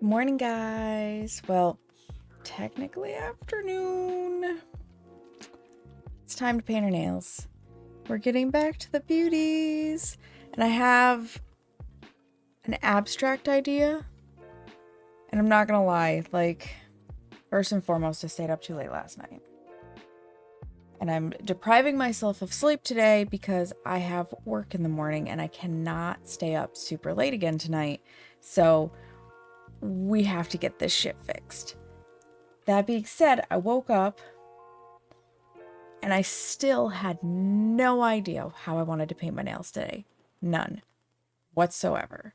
Morning, guys. Well, technically afternoon. It's time to paint our nails. We're getting back to the beauties. And I have an abstract idea. And I'm not gonna lie, first and foremost, I stayed up too late last night. And I'm depriving myself of sleep today because I have work in the morning and I cannot stay up super late again tonight. So we have to get this shit fixed. That being said, I woke up and I still had no idea how I wanted to paint my nails today. None whatsoever.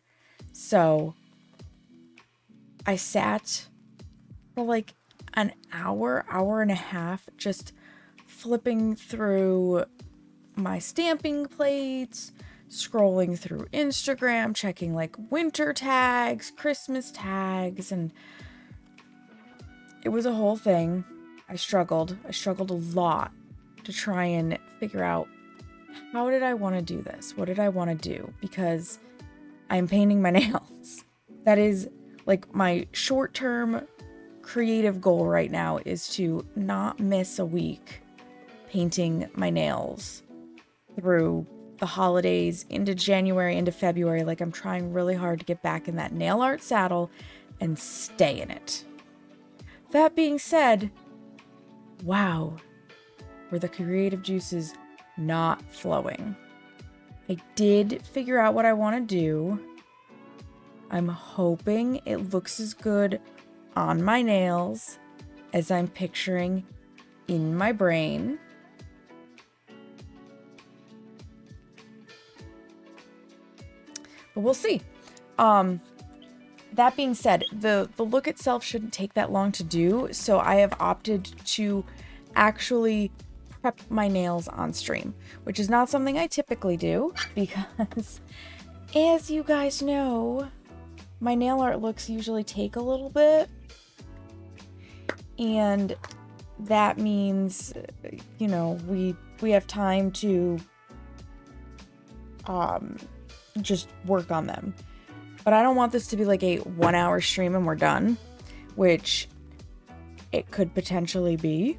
So I sat for like an hour and a half, just flipping through my stamping plates, scrolling through Instagram, checking like winter tags, Christmas tags, and it was a whole thing. I struggled a lot to try and figure out how did I want to do this? What did I want to do? Because I'm painting my nails. That is like my short-term creative goal right now, is to not miss a week painting my nails through the holidays into January, into February. Like, I'm trying really hard to get back in that nail art saddle and stay in it. That being said, wow, were the creative juices not flowing. I did figure out what I want to do. I'm hoping it looks as good on my nails as I'm picturing in my brain. But we'll see. That being said, the look itself shouldn't take that long to do, so I have opted to actually prep my nails on stream, which is not something I typically do because, as you guys know, my nail art looks usually take a little bit, and that means, you know, we have time to just work on them. But I don't want this to be like a 1 hour stream and we're done, which it could potentially be.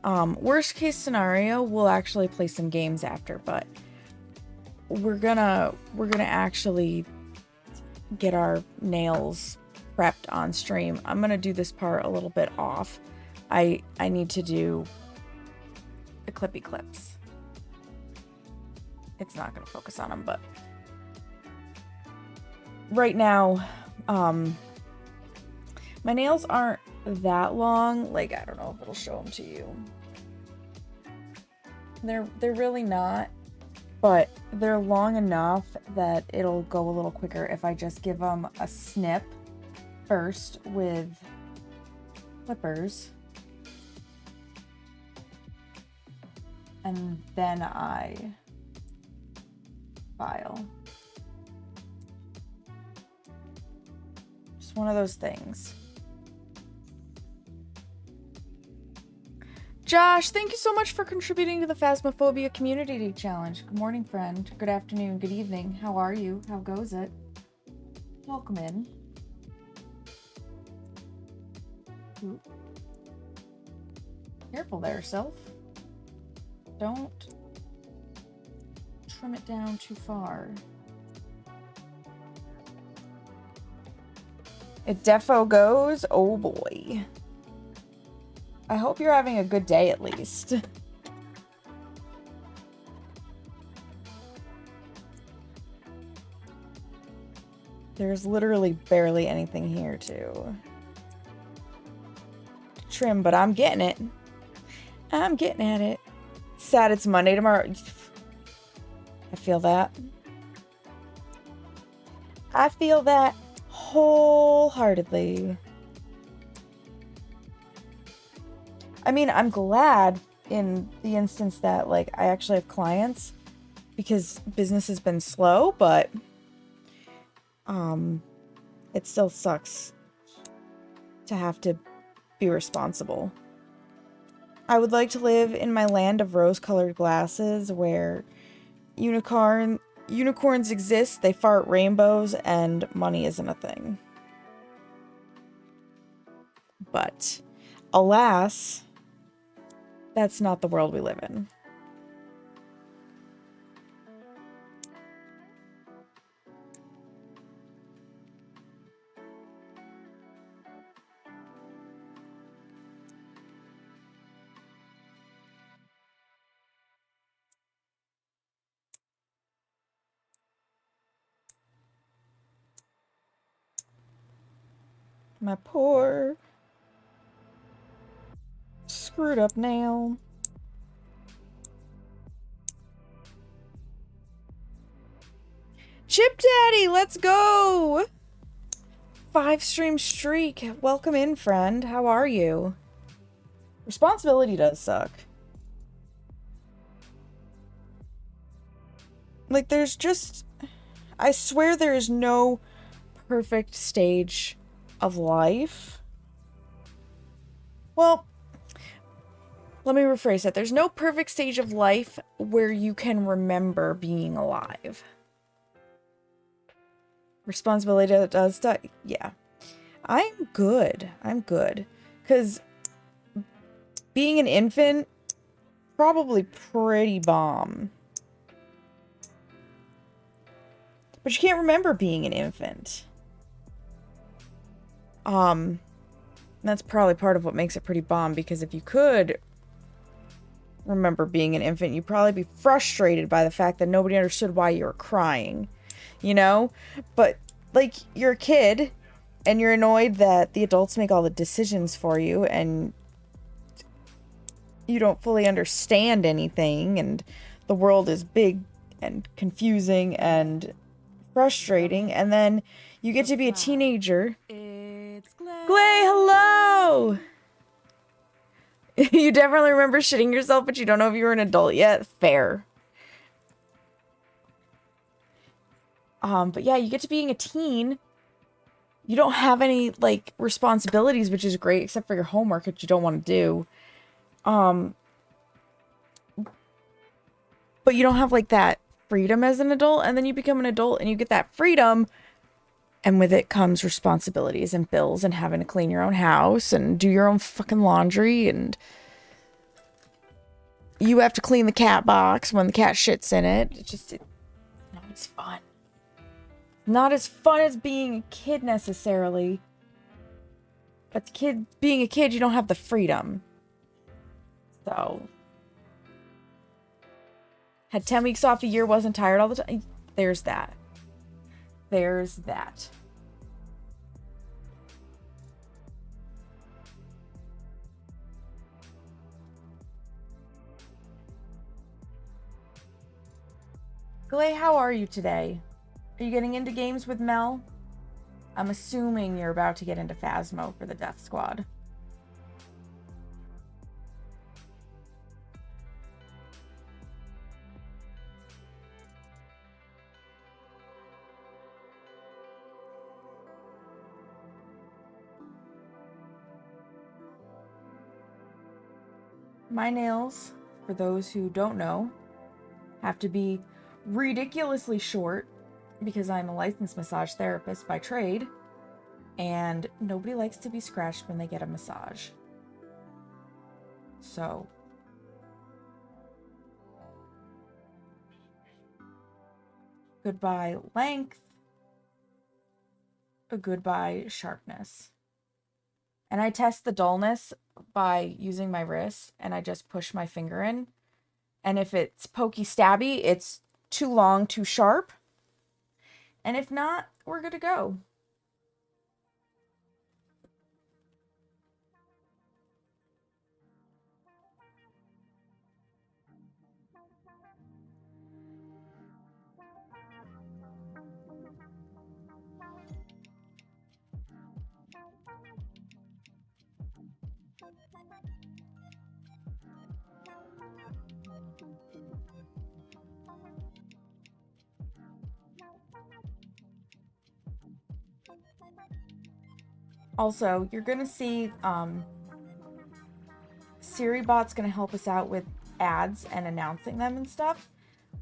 Worst case scenario, we'll actually play some games after, but we're gonna actually get our nails prepped on stream. I'm gonna do this part a little bit off. I need to do the clippy clips. It's not gonna focus on them, but right now, my nails aren't that long. Like, I don't know if it'll show them to you. They're really not, but they're long enough that it'll go a little quicker if I just give them a snip first with clippers, and then I file. One of those things. Josh, thank you so much for contributing to the Phasmophobia Community Challenge. Good morning, friend. Good afternoon. Good evening. How are you? How goes it? Welcome in. Ooh. Careful there, self. Don't trim it down too far. It defo goes. Oh boy. I hope you're having a good day at least. There's literally barely anything here to trim, but I'm getting it. I'm getting at it. Sad it's Monday tomorrow. I feel that. I feel that wholeheartedly. I mean, I'm glad in the instance that, like, I actually have clients because business has been slow, but it still sucks to have to be responsible. I would like to live in my land of rose-colored glasses where unicorns exist, they fart rainbows, and money isn't a thing. But alas, that's not the world we live in. My poor screwed up nail. Chip Daddy, let's go! 5-stream streak. Welcome in, friend. How are you? Responsibility does suck. Like, there's just... I swear there is no perfect stage of life. Well, let me rephrase that. There's no perfect stage of life where you can remember being alive. Responsibility does die. Yeah. I'm good. I'm good. Because being an infant, probably pretty bomb. But you can't remember being an infant. That's probably part of what makes it pretty bomb, because if you could remember being an infant, you'd probably be frustrated by the fact that nobody understood why you were crying, you know? But, like, you're a kid, and you're annoyed that the adults make all the decisions for you, and you don't fully understand anything, and the world is big and confusing and frustrating, and then you get to be a teenager. It's Glay, hello! You definitely remember shitting yourself, but you don't know if you were an adult yet. Fair. But yeah, you get to being a teen. You don't have any, like, responsibilities, which is great, except for your homework, which you don't want to do. But you don't have, like, that freedom as an adult, and then you become an adult and you get that freedom, and with it comes responsibilities and bills and having to clean your own house and do your own fucking laundry, and you have to clean the cat box when the cat shits in it. It's not as fun. Not as fun as being a kid necessarily. But being a kid, you don't have the freedom. So had 10 weeks off a year, wasn't tired all the time. There's that. There's that. Glay, how are you today? Are you getting into games with Mel? I'm assuming you're about to get into Phasmo for the Death Squad. My nails, for those who don't know, have to be ridiculously short because I'm a licensed massage therapist by trade, and nobody likes to be scratched when they get a massage. So goodbye length, goodbye sharpness. And I test the dullness by using my wrist, and I just push my finger in. And if it's pokey stabby, it's too long, too sharp. And if not, we're good to go. Also, you're gonna see SiriBot's gonna help us out with ads and announcing them and stuff.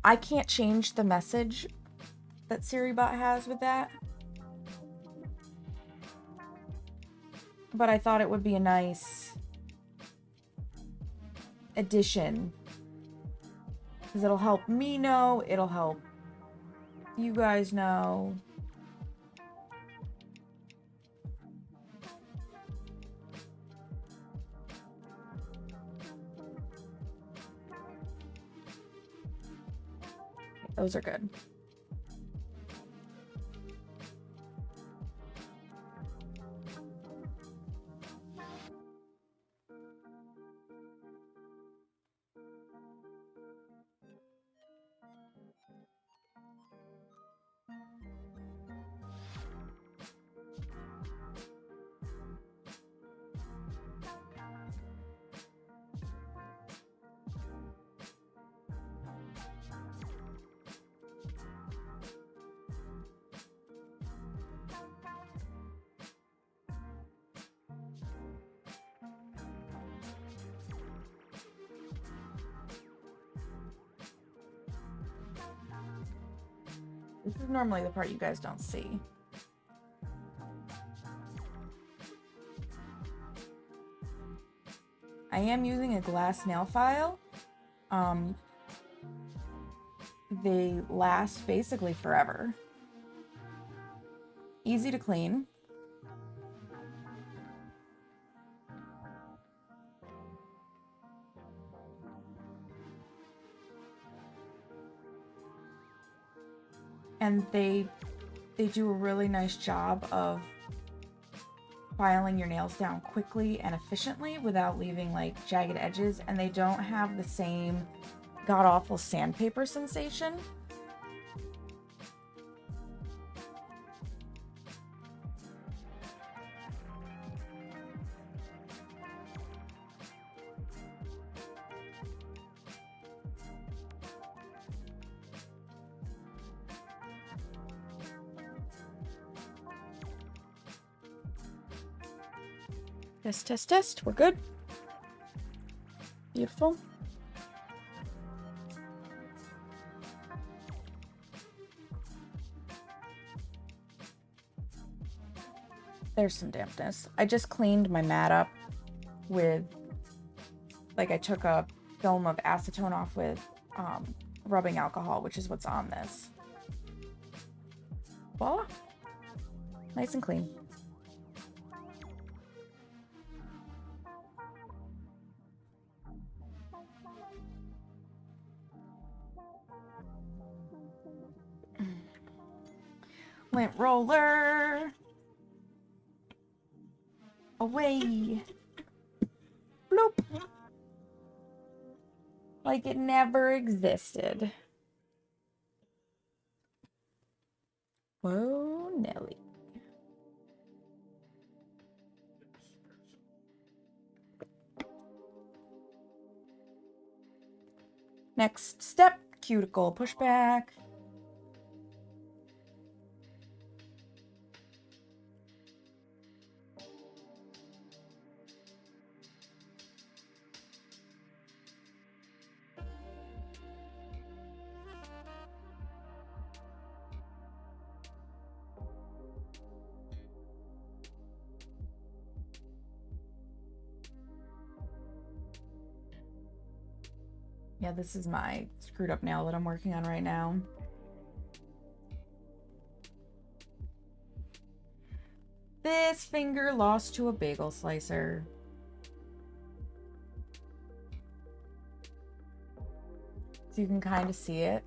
I can't change the message that SiriBot has with that. but I thought it would be a nice addition. Because it'll help me know, it'll help you guys know. Those are good. This is normally the part you guys don't see. I am using a glass nail file. They last basically forever. Easy to clean. And they do a really nice job of filing your nails down quickly and efficiently without leaving like jagged edges, and they don't have the same god-awful sandpaper sensation. Test, test, test. We're good. Beautiful. There's some dampness. I just cleaned my mat up with, like, I took a film of acetone off with rubbing alcohol, which is what's on this. Voila. Nice and clean. Lint roller. Away. Bloop. Like it never existed. Whoa, Nelly. Next step, cuticle pushback. Yeah, this is my screwed up nail that I'm working on right now. This finger lost to a bagel slicer. So you can kind of see it.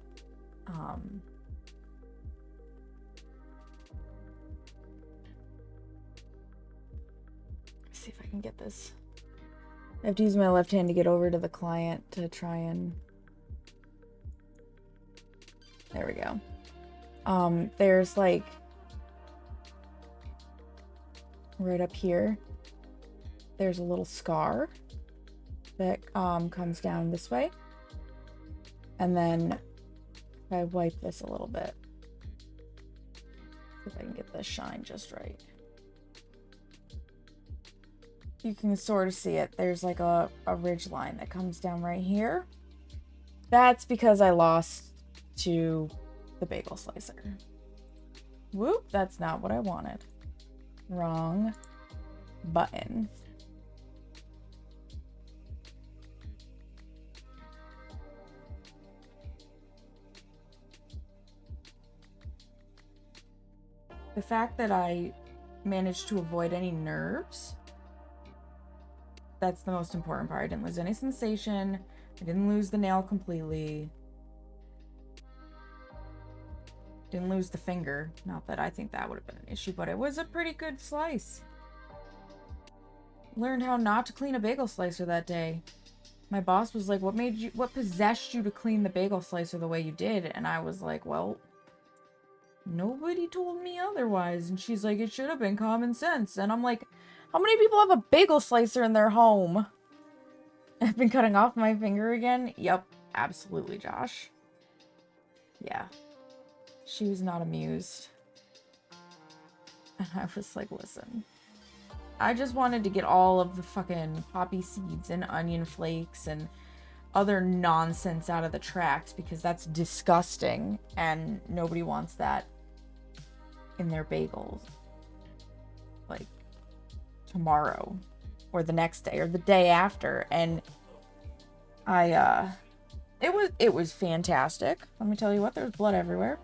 Let's see if I can get this. I have to use my left hand to get over to the client to try and... There we go. There's like... right up here, there's a little scar that comes down this way. And then if I wipe this a little bit, see if I can get this shine just right. You can sort of see it. There's like a ridge line that comes down right here. That's because I lost to the bagel slicer. Whoop, that's not what I wanted. Wrong. button. The fact that I managed to avoid any nerves, that's the most important part. I didn't lose any sensation. I didn't lose the nail completely. Didn't lose the finger. Not that I think that would have been an issue, but it was a pretty good slice. Learned how not to clean a bagel slicer that day. My boss was like, what possessed you to clean the bagel slicer the way you did? And I was like, well, nobody told me otherwise. And she's like, it should have been common sense. And I'm like, how many people have a bagel slicer in their home? I've been cutting off my finger again. Yep, absolutely, Josh. Yeah. She was not amused. And I was like, listen. I just wanted to get all of the fucking poppy seeds and onion flakes and other nonsense out of the tracks because that's disgusting and nobody wants that in their bagels. Like, tomorrow or the next day or the day after. And it was fantastic. Let me tell you what, there was blood everywhere.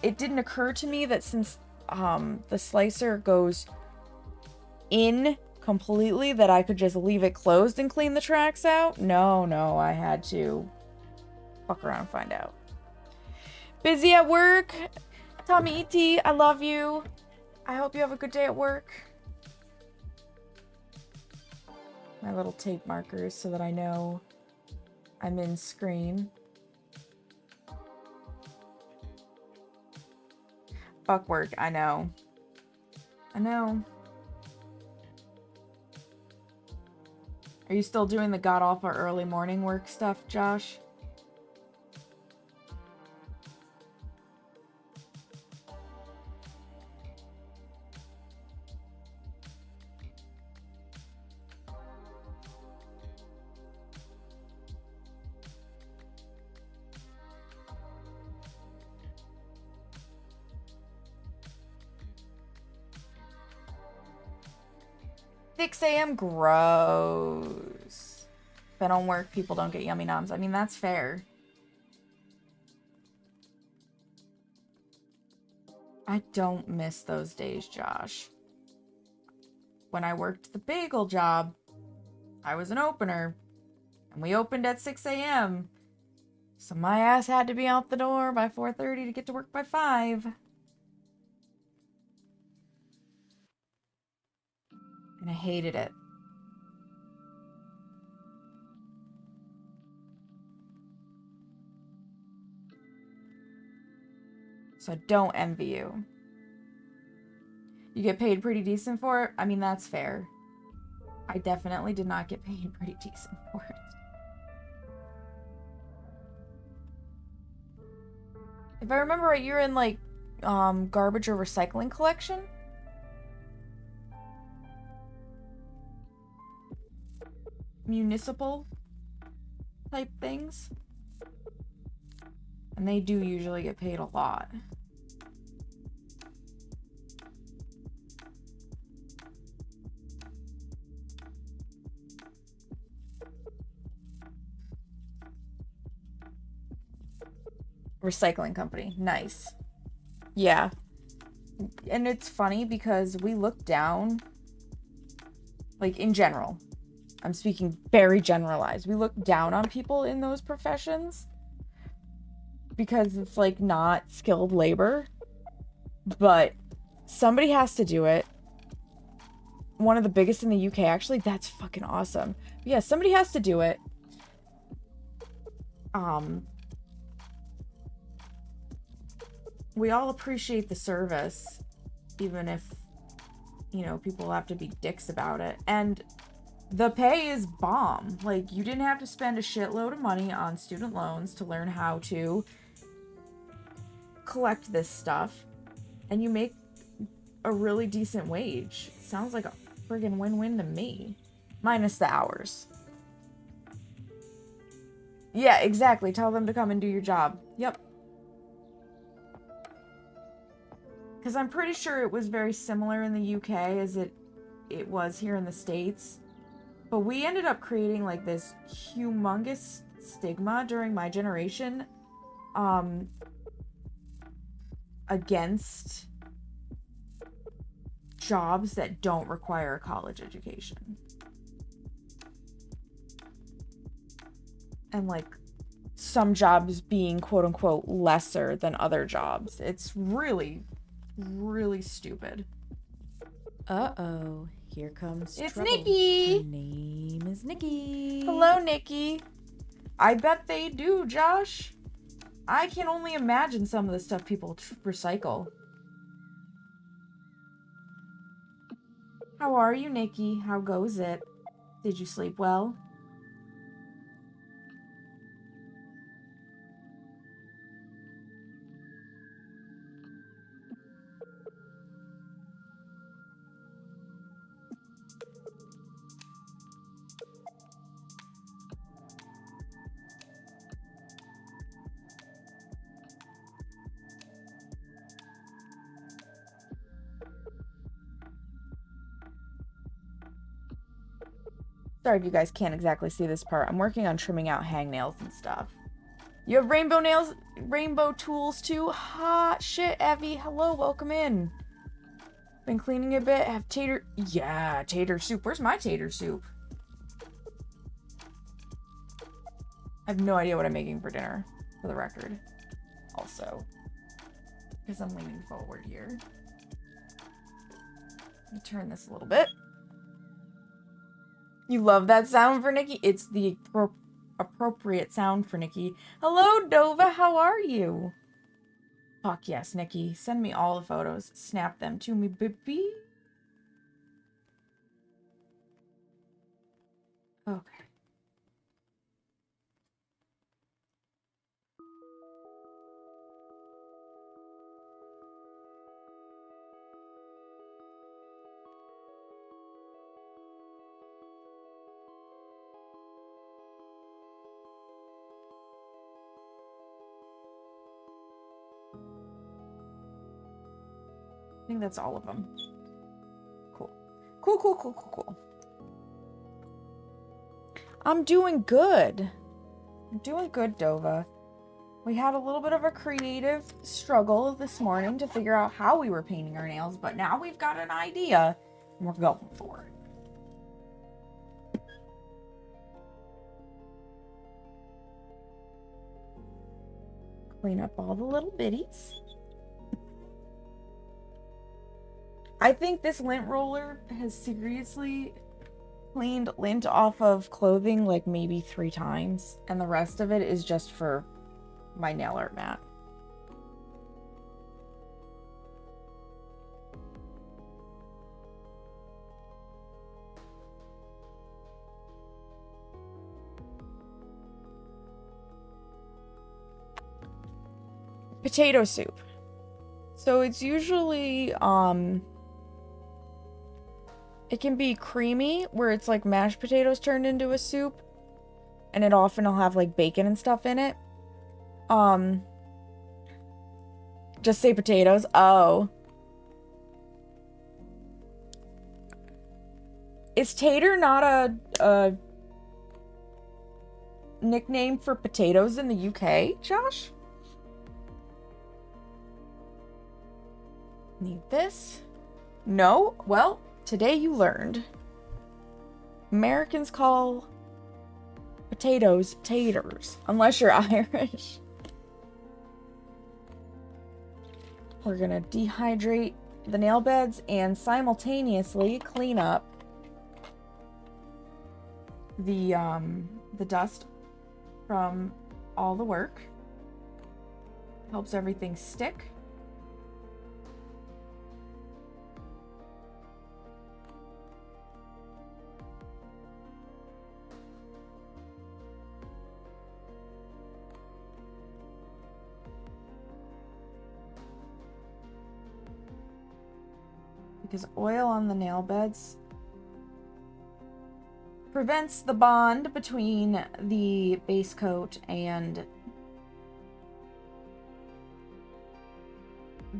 It didn't occur to me that since the slicer goes in completely that I could just leave it closed and clean the tracks out. No, I had to fuck around and find out. Busy at work? Tommy E.T., I love you. I hope you have a good day at work. My little tape markers so that I know I'm in screen. Fuck work, I know. I know. Are you still doing the god-awful early morning work stuff, Josh? Six a.m. Gross. If I don't work, people don't get yummy noms. I mean, that's fair. I don't miss those days, Josh. When I worked the bagel job, I was an opener. And we opened at 6 a.m. So my ass had to be out the door by 4:30 to get to work by 5. And I hated it. So I don't envy you. You get paid pretty decent for it? I mean, that's fair. I definitely did not get paid pretty decent for it. If I remember right, you're in, like, garbage or recycling collection? Municipal type things. And they do usually get paid a lot. Recycling company. Nice. Yeah. And it's funny because we look down, like, in general. I'm speaking very generalized. We look down on people in those professions because it's, like, not skilled labor. But somebody has to do it. One of the biggest in the UK, actually. That's fucking awesome. But yeah, somebody has to do it. We all appreciate the service, even if, you know, people have to be dicks about it. And the pay is bomb. Like, you didn't have to spend a shitload of money on student loans to learn how to collect this stuff. And you make a really decent wage. Sounds like a friggin' win-win to me. Minus the hours. Yeah, exactly. Tell them to come and do your job. Yep. Because I'm pretty sure it was very similar in the UK as it was here in the States. But we ended up creating like this humongous stigma during my generation against jobs that don't require a college education. And like some jobs being quote unquote lesser than other jobs. It's really, really stupid. Uh-oh. Here comes It's trouble. Nikki. Her name is Nikki. Hello, Nikki. I bet they do, Josh. I can only imagine some of the stuff people recycle. How are you, Nikki? How goes it? Did you sleep well? Sorry if you guys can't exactly see this part. I'm working on trimming out hangnails and stuff. You have rainbow nails, rainbow tools too? Hot shit, Evie. Hello, welcome in. Been cleaning a bit. Have tater... Yeah, tater soup. Where's my tater soup? I have no idea what I'm making for dinner, for the record. Also. Because I'm leaning forward here. Let me turn this a little bit. You love that sound for Nikki? It's the appropriate sound for Nikki. Hello, Dova. How are you? Fuck yes, Nikki. Send me all the photos. Snap them to me, baby. Okay. I think that's all of them. Cool. Cool. I'm doing good. I'm doing good, Dova. We had a little bit of a creative struggle this morning to figure out how we were painting our nails, but now we've got an idea and we're going for it. Clean up all the little bitties. I think this lint roller has seriously cleaned lint off of clothing like maybe 3 times. And the rest of it is just for my nail art mat. Potato soup. So it's usually, it can be creamy, where it's like mashed potatoes turned into a soup. And it often will have like bacon and stuff in it. Just say potatoes. Oh. Is tater not a nickname for potatoes in the UK, Josh? Need this? No? Well, today you learned. Americans call potatoes taters, unless you're Irish. We're gonna dehydrate the nail beds and simultaneously clean up the dust from all the work. Helps everything stick. Because oil on the nail beds prevents the bond between the base coat and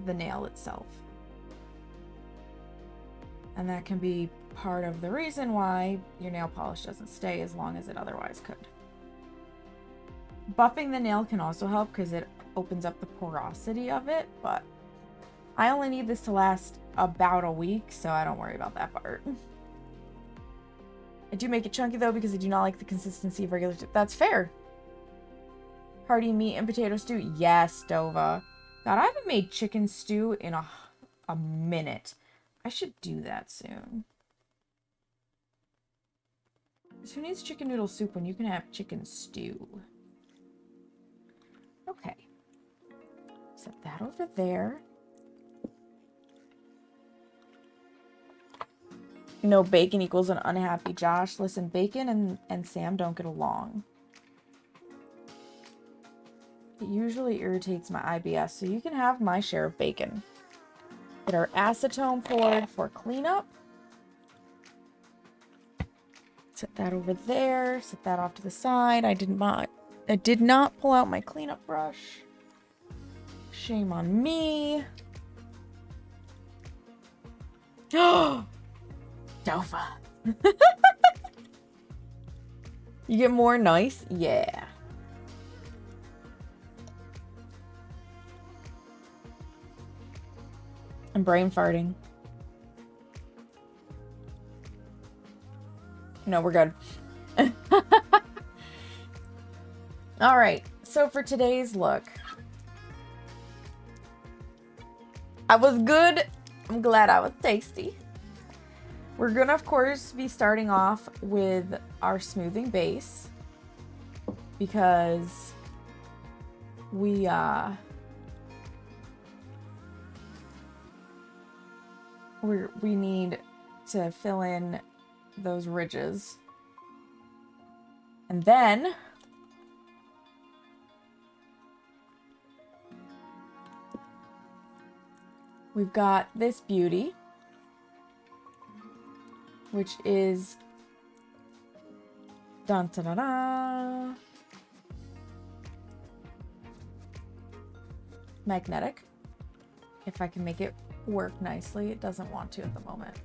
the nail itself. And that can be part of the reason why your nail polish doesn't stay as long as it otherwise could. Buffing the nail can also help because it opens up the porosity of it, but I only need this to last about a week, so I don't worry about that part. I do make it chunky though because I do not like the consistency of regular. That's fair. Hearty meat and potato stew. Yes, Dova. God, I haven't made chicken stew in a minute. I should do that soon. Who needs chicken noodle soup when you can have chicken stew? Okay. Set that over there. No, bacon equals an unhappy Josh. Listen, bacon and Sam don't get along. It usually irritates my IBS, so you can have my share of bacon. Get our acetone poured for cleanup. Set that over there. Set that off to the side. I did not pull out my cleanup brush. Shame on me. Oh, Dova. You get more nice? Yeah. I'm brain farting. No, we're good. All right. So for today's look, I was good. I'm glad I was tasty. We're gonna, of course, be starting off with our smoothing base because we need to fill in those ridges. And then we've got this beauty, which is dun da da da, magnetic. If I can make it work nicely, it doesn't want to at the moment.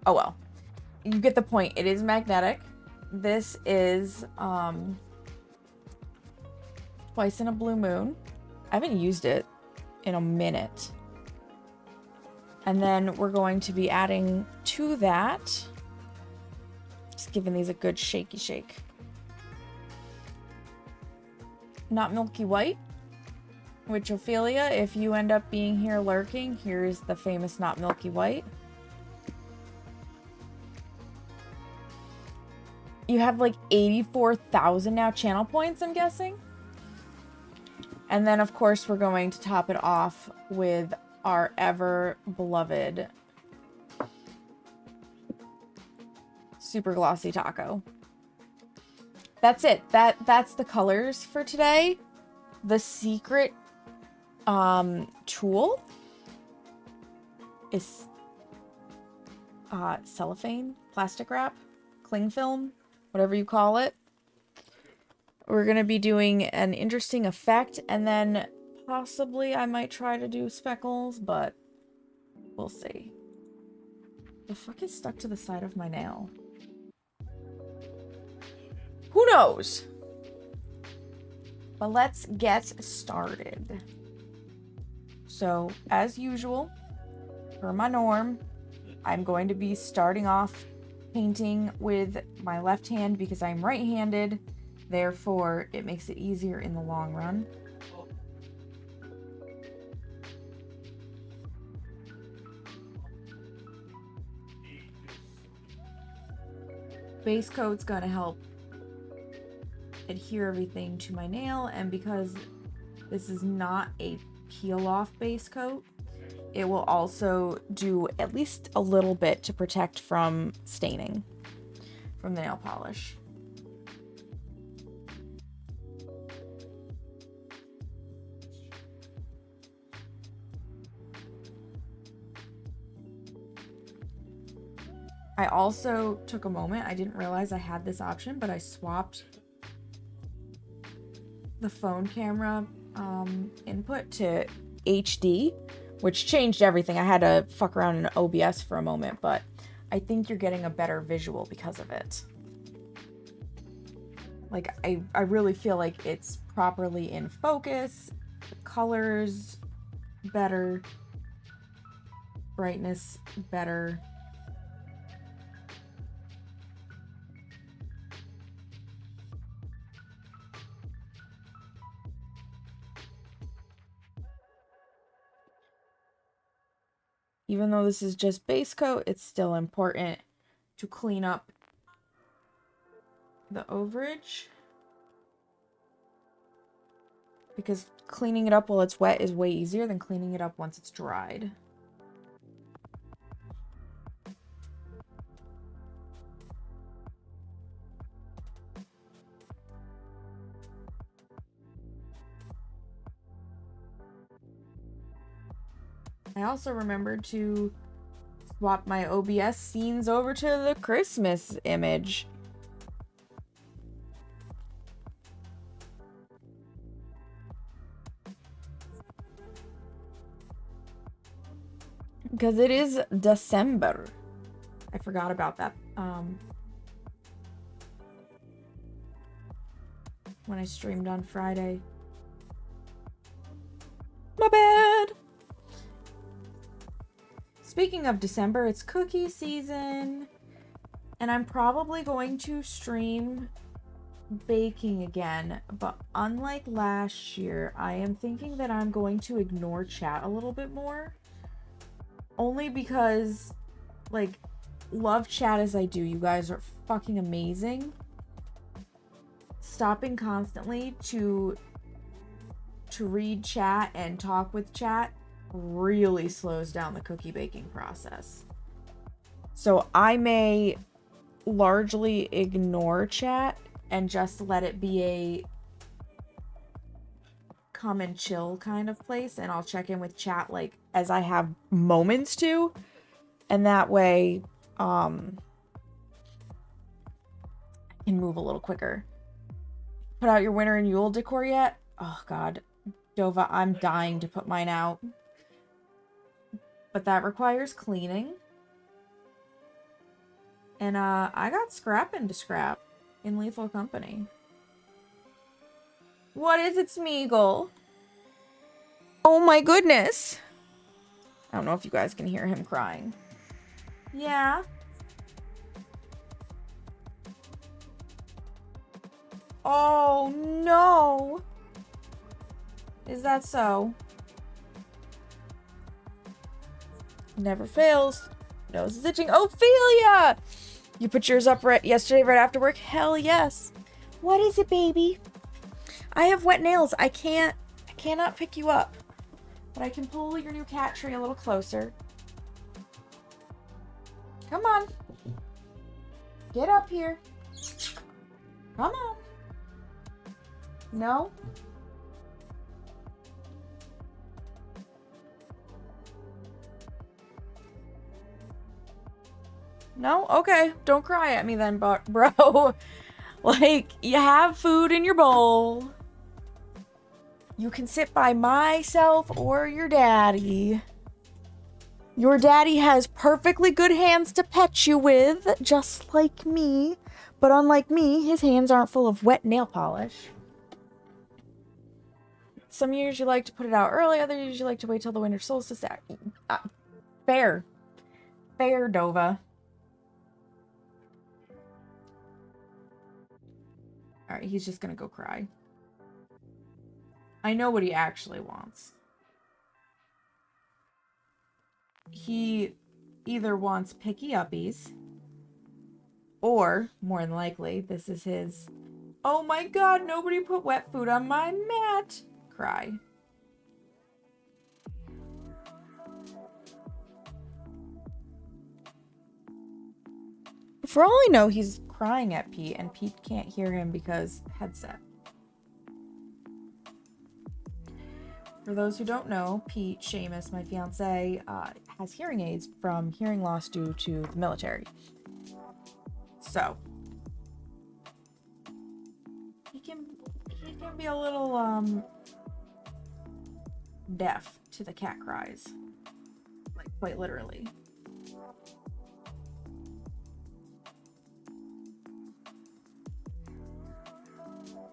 Oh well, you get the point. It is magnetic. This is Twice in a Blue Moon. I haven't used it in a minute. And then we're going to be adding to that, just giving these a good shaky shake. Not Milky White, which Ophelia, if you end up being here lurking, here's the famous Not Milky White. You have like 84,000 now channel points, I'm guessing. And then, of course, we're going to top it off with our ever beloved super glossy taco. That's it. That's the colors for today. The secret tool is cellophane, plastic wrap, cling film, whatever you call it. We're gonna be doing an interesting effect, and then possibly I might try to do speckles, but we'll see. The fuck is stuck to the side of my nail? Who knows? But let's get started. So, as usual, per my norm, I'm going to be starting off painting with my left hand because I'm right-handed. Therefore, it makes it easier in the long run. Base coat's gonna help adhere everything to my nail, and because this is not a peel-off base coat, it will also do at least a little bit to protect from staining from the nail polish. I also took a moment, I didn't realize I had this option, but I swapped the phone camera input to HD which changed everything. I had to fuck around in OBS for a moment, but I think you're getting a better visual because of it. Like, I really feel like it's properly in focus, colors better, brightness better. Even though this is just base coat, it's still important to clean up the overage, because cleaning it up while it's wet is way easier than cleaning it up once it's dried. I also remembered to swap my OBS scenes over to the Christmas image. Because it is December. I forgot about that. When I streamed on Friday. My bad. Speaking of December, it's cookie season. And I'm probably going to stream baking again. But unlike last year, I am thinking that I'm going to ignore chat a little bit more. Only because, like, love chat as I do. You guys are fucking amazing. Stopping constantly to read chat and talk with chat really slows down the cookie baking process. So I may largely ignore chat and just let it be a come and chill kind of place, and I'll check in with chat like as I have moments to, and that way I can move a little quicker. Put out your winter and Yule decor yet? Oh god, Dova, I'm dying to put mine out, but that requires cleaning, and I got scrapping to scrap in Lethal Company. What is it, Smeagol? Oh my goodness. I don't know if you guys can hear him crying. Yeah. Oh no. Is that so? Never fails. Nose is itching. Ophelia! You put yours up yesterday right after work? Hell yes. What is it, baby? I have wet nails. I cannot pick you up. But I can pull your new cat tree a little closer. Come on. Get up here. Come on. No? No? Okay. Don't cry at me then, bro. Like, you have food in your bowl. You can sit by myself or your daddy. Your daddy has perfectly good hands to pet you with, just like me. But unlike me, his hands aren't full of wet nail polish. Some years you like to put it out early, other years you like to wait till the winter solstice. Fair. Fair, Dova. Alright, he's just gonna go cry. I know what he actually wants. He either wants picky uppies, or, more than likely, this is his, oh my god, nobody put wet food on my mat, cry. For all I know, he's crying at Pete, and Pete can't hear him because headset. For those who don't know, Pete, Seamus, my fiance, has hearing aids from hearing loss due to the military. So, he can be a little, deaf to the cat cries. Like, quite literally.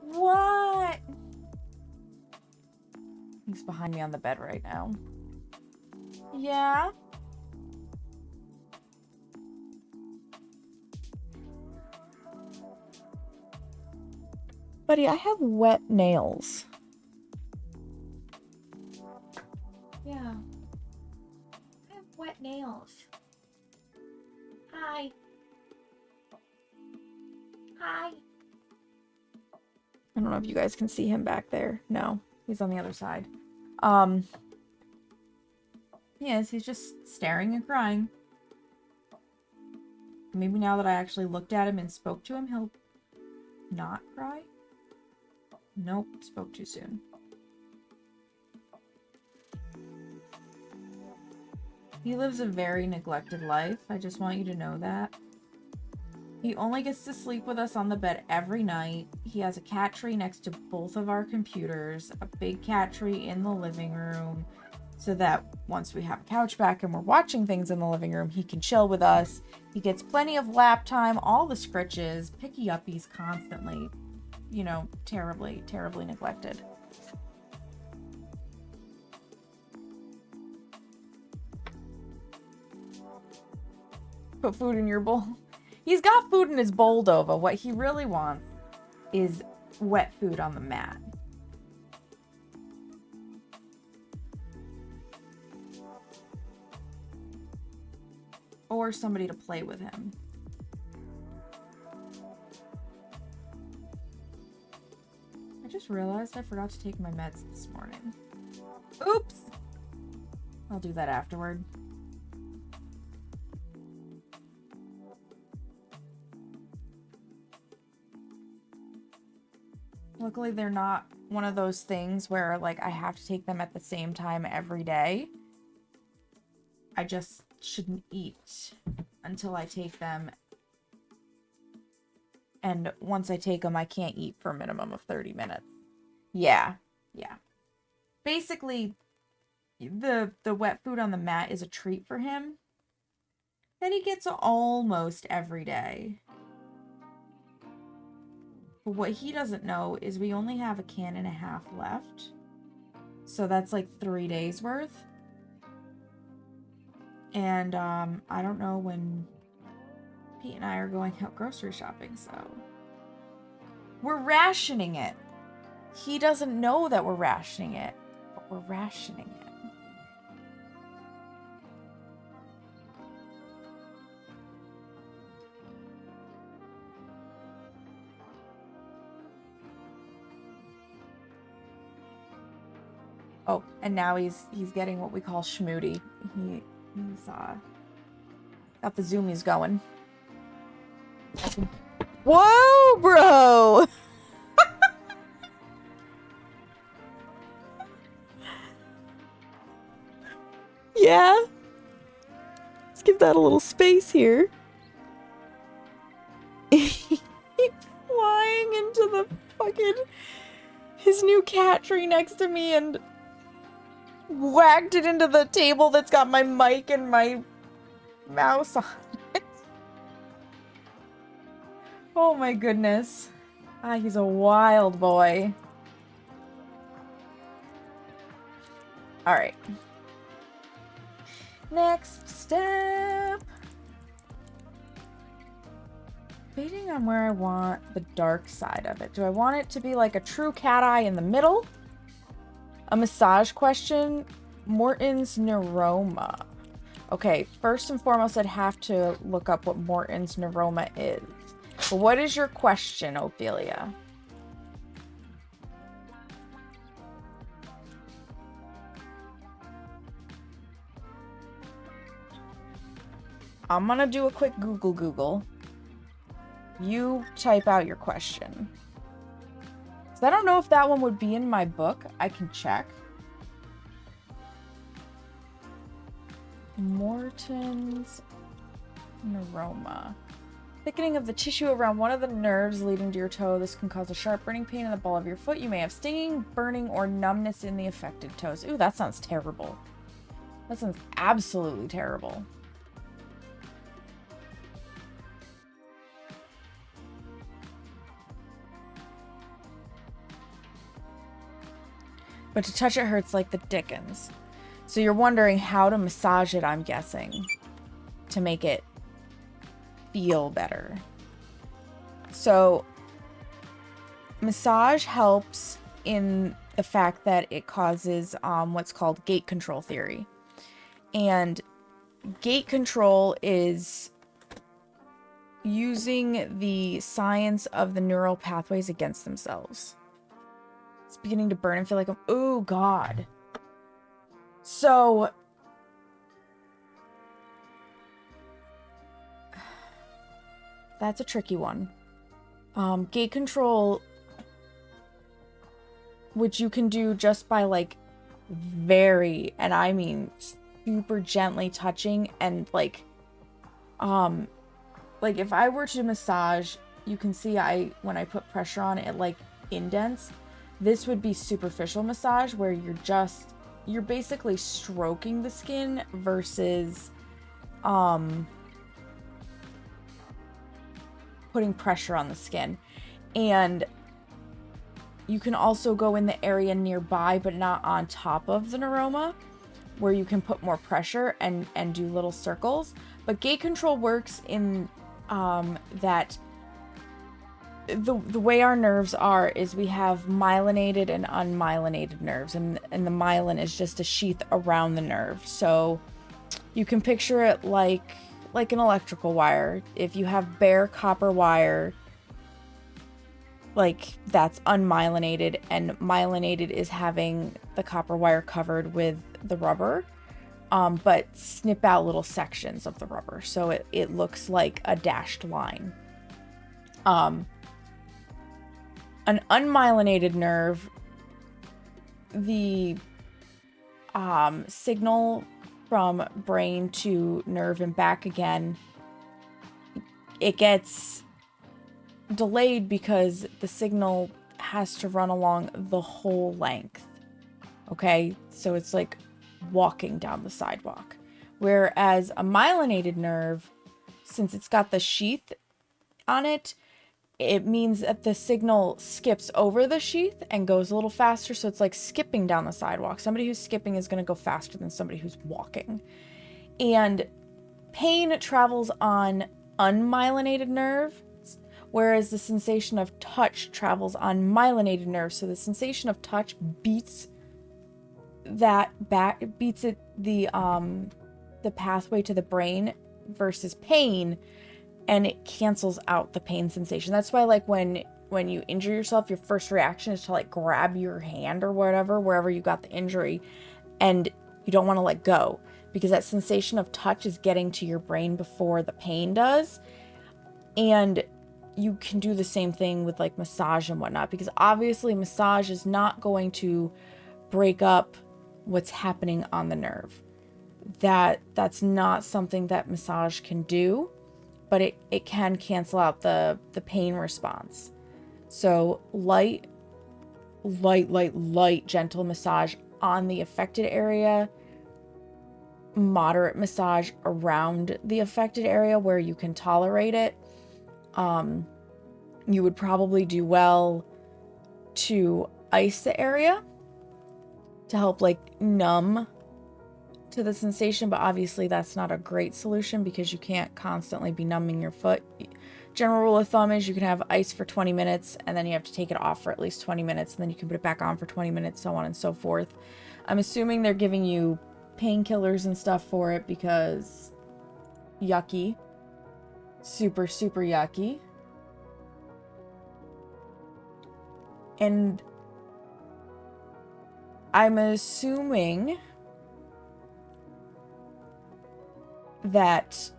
What? He's behind me on the bed right now. Yeah? Buddy, I have wet nails. Yeah. I have wet nails. Hi. Hi. I don't know if you guys can see him back there. No, he's on the other side. Yes, he's just staring and crying. Maybe now that I actually looked at him and spoke to him, he'll not cry? Nope, spoke too soon. He lives a very neglected life. I just want you to know that. He only gets to sleep with us on the bed every night. He has a cat tree next to both of our computers, a big cat tree in the living room, so that once we have a couch back and we're watching things in the living room, he can chill with us. He gets plenty of lap time, all the scritches, picky uppies constantly. You know, terribly, terribly neglected. Put food in your bowl. He's got food in his bowl, Dova. What he really wants is wet food on the mat. Or somebody to play with him. I just realized I forgot to take my meds this morning. Oops! I'll do that afterward. Luckily, they're not one of those things where, like, I have to take them at the same time every day. I just shouldn't eat until I take them. And once I take them, I can't eat for a minimum of 30 minutes. Yeah. Basically, the wet food on the mat is a treat for him that he gets almost every day. But what he doesn't know is we only have a can and a half left. So that's like 3 days worth. And I don't know when Pete and I are going out grocery shopping, so we're rationing it. He doesn't know that we're rationing it, but we're rationing it. Oh, and now he's getting what we call schmoody. He's got the zoomies going. Whoa, bro! Yeah? Let's give that a little space here. He's flying into the fucking... his new cat tree next to me and whacked it into the table that's got my mic and my mouse on it. Oh my goodness. He's a wild boy. Alright. Next step. Debating on where I want the dark side of it. Do I want it to be like a true cat eye in the middle? A massage question. Morton's neuroma. Okay, first and foremost, I'd have to look up what Morton's neuroma is. But what is your question, Ophelia? I'm gonna do a quick Google. You type out your question. So I don't know if that one would be in my book. I can check. Morton's neuroma. I Thickening of the tissue around one of the nerves leading to your toe. This can cause a sharp burning pain in the ball of your foot. You may have stinging, burning, or numbness in the affected toes. Ooh, that sounds terrible. That sounds absolutely terrible. But to touch it hurts like the dickens. So you're wondering how to massage it, I'm guessing, to make it feel better. So massage helps in the fact that it causes what's called gate control theory. And gate control is using the science of the neural pathways against themselves. It's beginning to burn and feel like, oh God. So that's a tricky one. Gate control, which you can do just by like very, and I mean super gently touching and like if I were to massage, you can see when I put pressure on it, like indents. This would be superficial massage where you're basically stroking the skin versus putting pressure on the skin. And you can also go in the area nearby but not on top of the neuroma, where you can put more pressure and do little circles. But gate control works in that the way our nerves are is we have myelinated and unmyelinated nerves, and the myelin is just a sheath around the nerve. So you can picture it like an electrical wire. If you have bare copper wire, like that's unmyelinated, and myelinated is having the copper wire covered with the rubber, but snip out little sections of the rubber so it looks like a dashed line. An unmyelinated nerve, the signal from brain to nerve and back again, it gets delayed because the signal has to run along the whole length. Okay, so it's like walking down the sidewalk. Whereas a myelinated nerve, since it's got the sheath on it, it means that the signal skips over the sheath and goes a little faster. So it's like skipping down the sidewalk. Somebody who's skipping is going to go faster than somebody who's walking. And pain travels on unmyelinated nerves, whereas the sensation of touch travels on myelinated nerves. So the sensation of touch beats the pathway to the brain versus pain, and it cancels out the pain sensation. That's why, like, when you injure yourself, your first reaction is to like grab your hand or whatever, wherever you got the injury, and you don't want to let go because that sensation of touch is getting to your brain before the pain does. And you can do the same thing with like massage and whatnot, because obviously massage is not going to break up what's happening on the nerve. That's not something that massage can do, but it can cancel out the pain response. So light, gentle massage on the affected area, moderate massage around the affected area where you can tolerate it. You would probably do well to ice the area to help like numb to the sensation, but obviously that's not a great solution because you can't constantly be numbing your foot. General rule of thumb is you can have ice for 20 minutes and then you have to take it off for at least 20 minutes and then you can put it back on for 20 minutes, so on and so forth. I'm assuming they're giving you painkillers and stuff for it because yucky. Super, super yucky. And I'm assuming that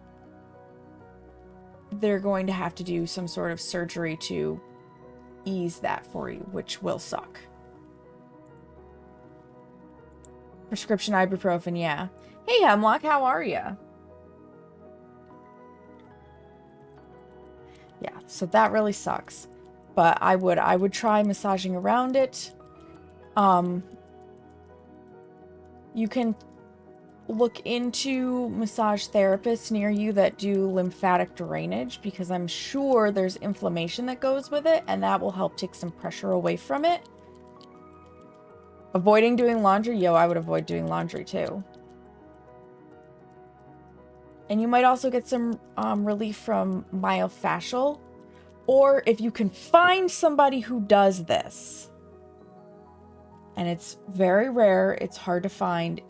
they're going to have to do some sort of surgery to ease that for you, which will suck. Prescription ibuprofen, yeah. Hey, Hemlock, how are ya? So that really sucks. But I would try massaging around it. You can look into massage therapists near you that do lymphatic drainage, because I'm sure there's inflammation that goes with it, and that will help take some pressure away from it. Avoiding doing laundry? Yo, I would avoid doing laundry too. And you might also get some relief from myofascial. Or if you can find somebody who does this, and it's very rare, it's hard to find.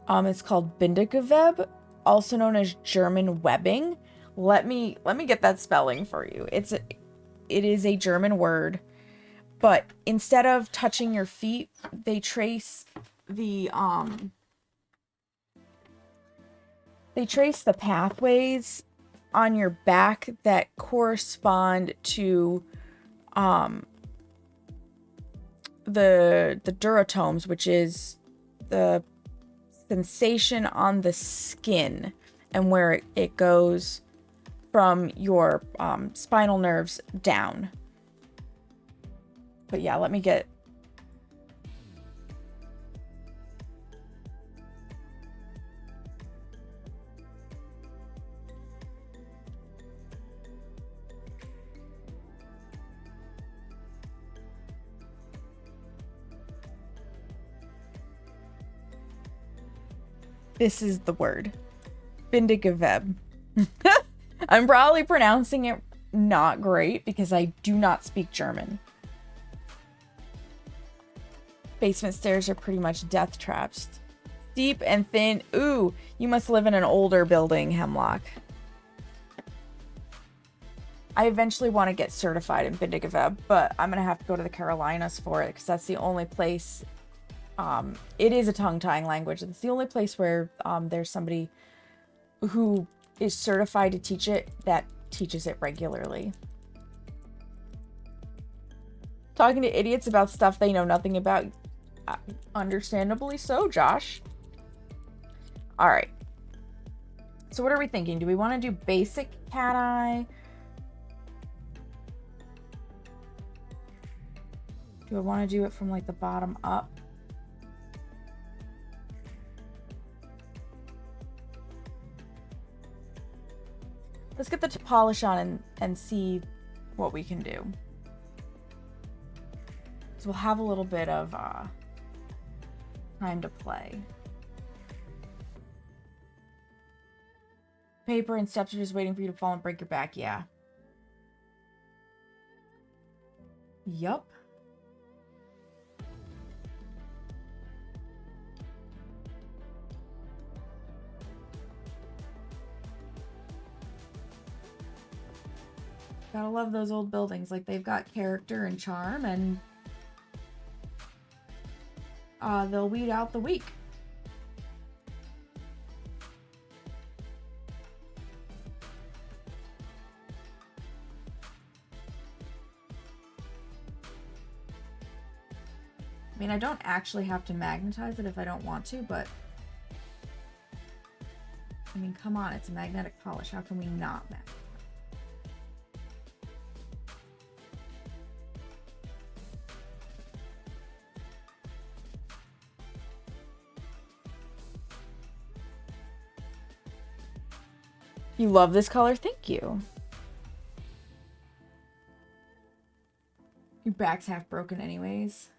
It's called Bindegewebe, also known as German webbing. Let me get that spelling for you. It is a German word, but instead of touching your feet, they trace the pathways on your back that correspond to the durotomes, which is the sensation on the skin, and where it goes from your spinal nerves down. But yeah, let me get... This is the word. Bindegewebe. I'm probably pronouncing it not great because I do not speak German. Basement stairs are pretty much death traps. Steep and thin. Ooh, you must live in an older building, Hemlock. I eventually want to get certified in Bindegewebe, but I'm going to have to go to the Carolinas for it because that's the only place... it is a tongue-tying language. It's the only place where there's somebody who is certified to teach it that teaches it regularly. Talking to idiots about stuff they know nothing about. Understandably so, Josh. All right. So what are we thinking? Do we want to do basic cat eye? Do I want to do it from like the bottom up? Let's get the polish on and see what we can do. So we'll have a little bit of time to play. Paper and steps are just waiting for you to fall and break your back. Yeah. Yup. Gotta love those old buildings. Like, they've got character and charm, and they'll weed out the weak. I mean, I don't actually have to magnetize it if I don't want to, but I mean, come on, it's a magnetic polish. How can we not magnetize? You love this color? Thank you. Your back's half broken anyways.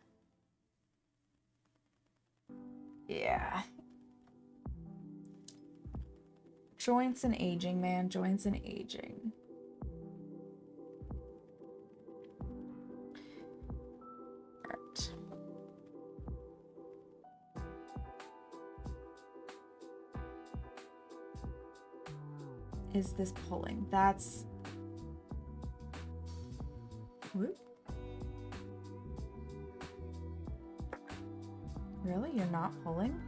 Yeah. Joints and aging, man. Joints and aging. Alright. Is this pulling? That's... Whoop. Really? You're not pulling?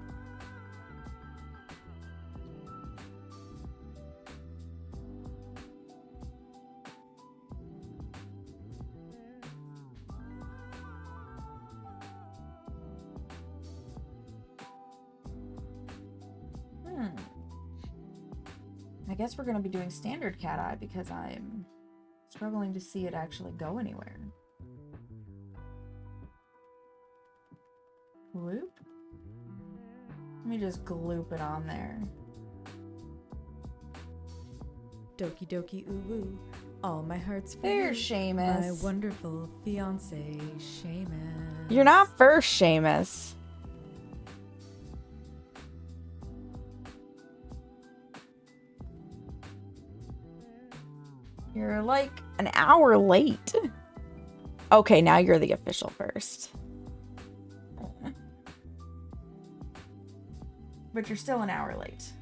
I guess we're going to be doing standard cat eye because I'm struggling to see it actually go anywhere. Gloop? Let me just gloop it on there. Doki doki ooh woo. All my heart's for There's you. Seamus. My wonderful fiance, Seamus. You're not first, Seamus. You're like an hour late. Okay, now you're the official first. But you're still an hour late.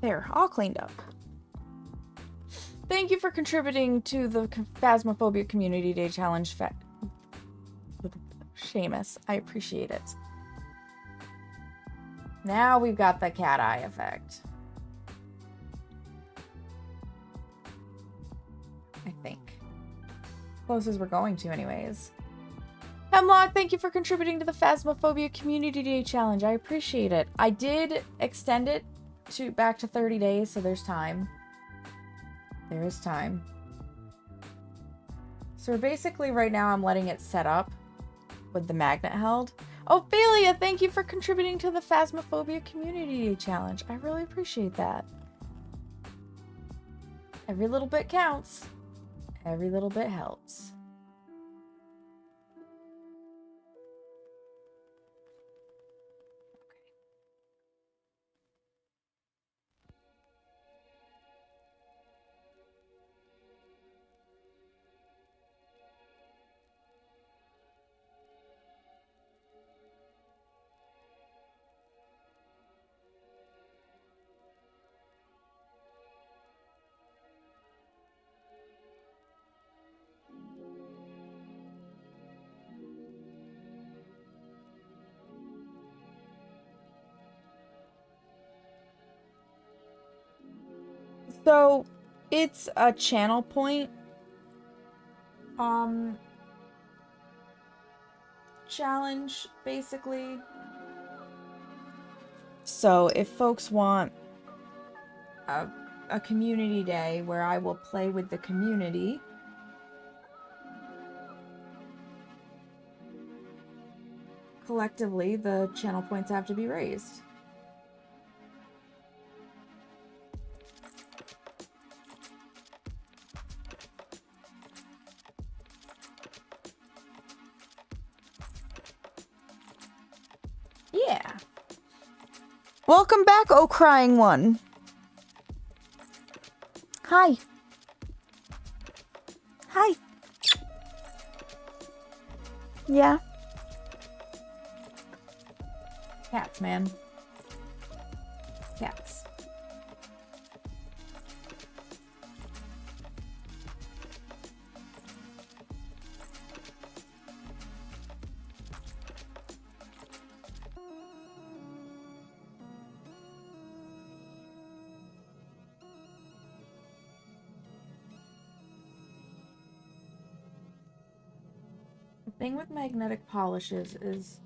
There, all cleaned up. Thank you for contributing to the Phasmophobia Community Day Challenge, Seamus. I appreciate it. Now we've got the cat eye effect. I think. Close as we're going to anyways. Hemlock, thank you for contributing to the Phasmophobia Community Day Challenge. I appreciate it. I did extend it back to 30 days, so there's time. There is time. So basically right now I'm letting it set up with the magnet held. Ophelia, thank you for contributing to the Phasmophobia Community Day Challenge. I really appreciate that. Every little bit counts. Every little bit helps. So, it's a channel point challenge, basically. So, if folks want a community day where I will play with the community, collectively, the channel points have to be raised. Yeah. Welcome back, oh crying one. Hi. Hi. Yeah. Cats, man. Cats. The thing with magnetic polishes is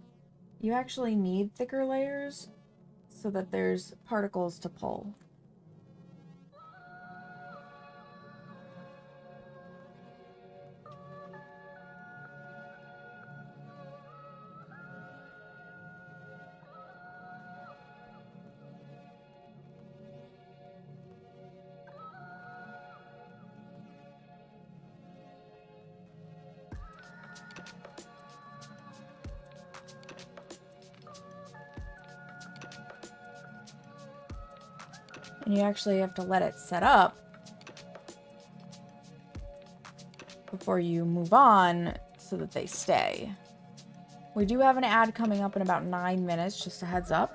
you actually need thicker layers so that there's particles to pull. And you actually have to let it set up before you move on so that they stay. We do have an ad coming up in about 9 minutes, just a heads up.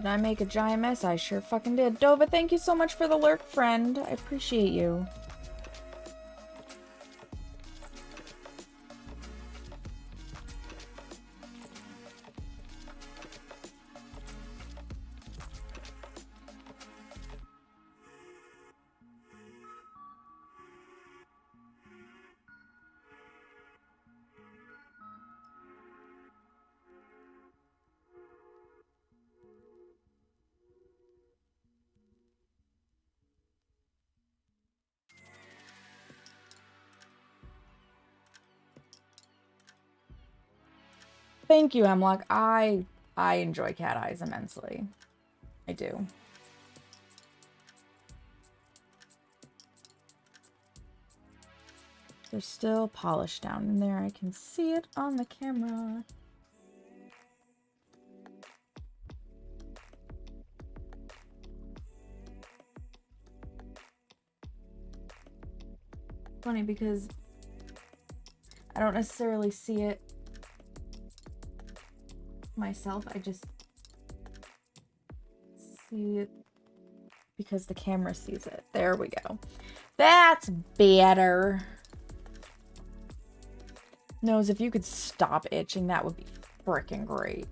Did I make a giant mess? I sure fucking did. Dova, thank you so much for the lurk, friend. I appreciate you. Thank you, Hemlock. I enjoy cat eyes immensely. I do. There's still polish down in there. I can see it on the camera. Funny because I don't necessarily see it myself. I just see it because the camera sees it. There we go. That's better. Nose, if you could stop itching, that would be freaking great.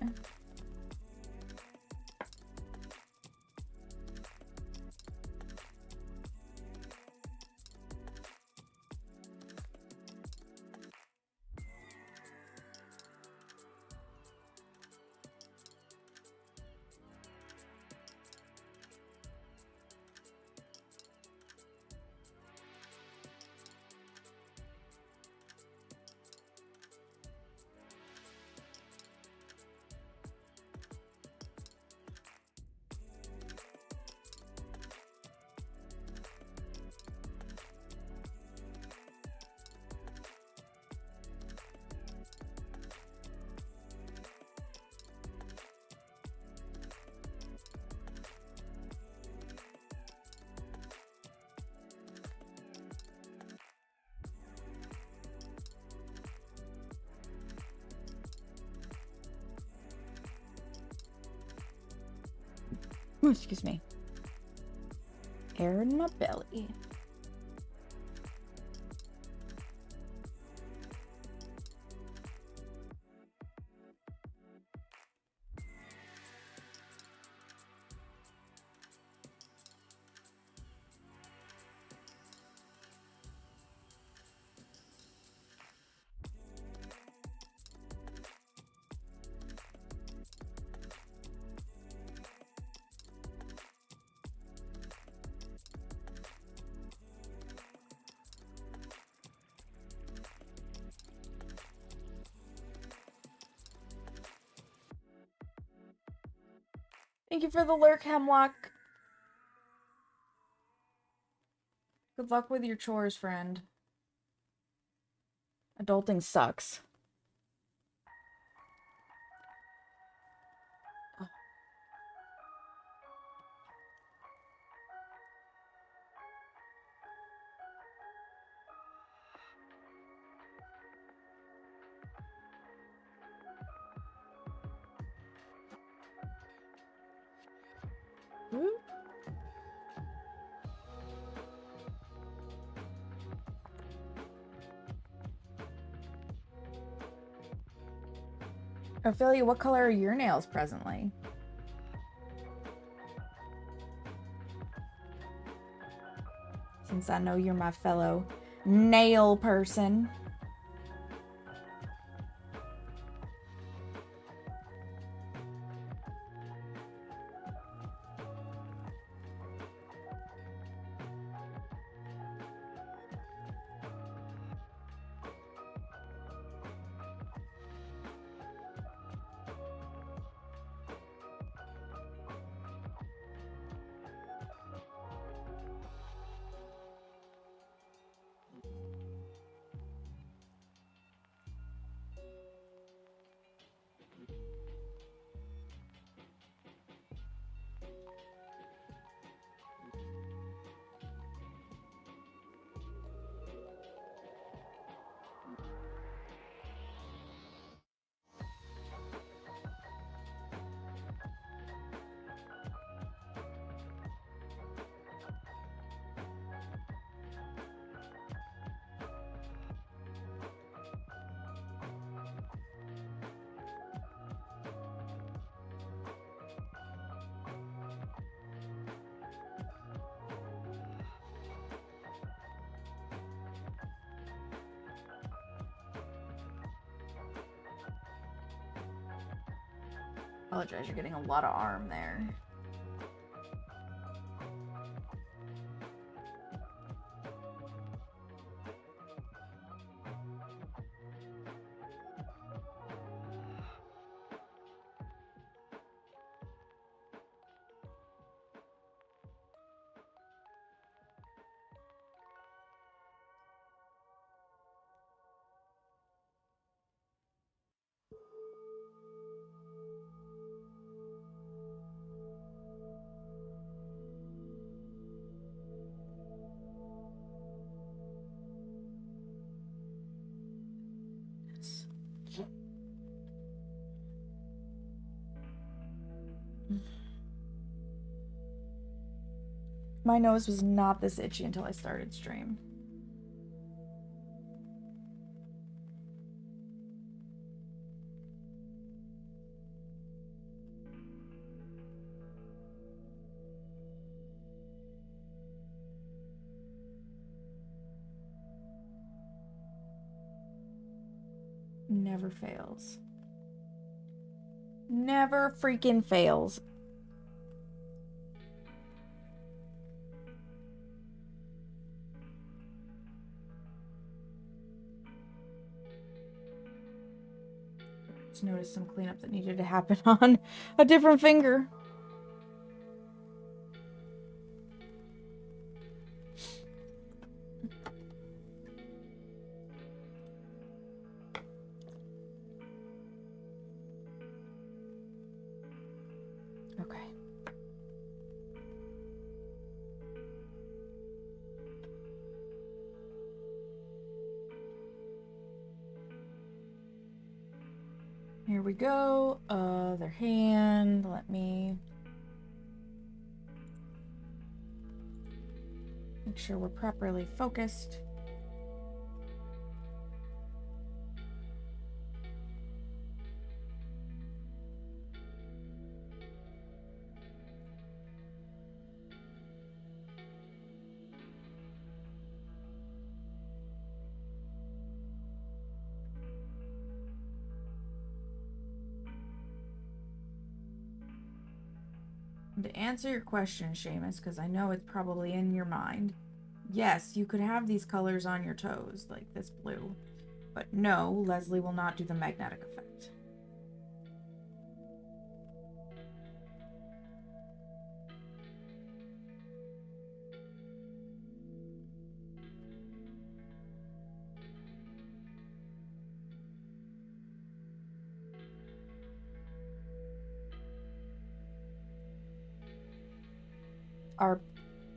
Ooh, excuse me. Air in my belly. Thank you for the lurk, Hemlock. Good luck with your chores, friend. Adulting sucks. Ooh. Ophelia, what color are your nails presently? Since I know you're my fellow nail person. Apologize, you're getting a lot of arm there. My nose was not this itchy until I started stream. Never fails. Never freaking fails. Just noticed some cleanup that needed to happen on a different finger. Okay. Here we go. Other hand. Let me make sure we're properly focused. To answer your question, Seamus, because I know it's probably in your mind, yes, you could have these colors on your toes, like this blue. But no, Leslie will not do the magnetic effect.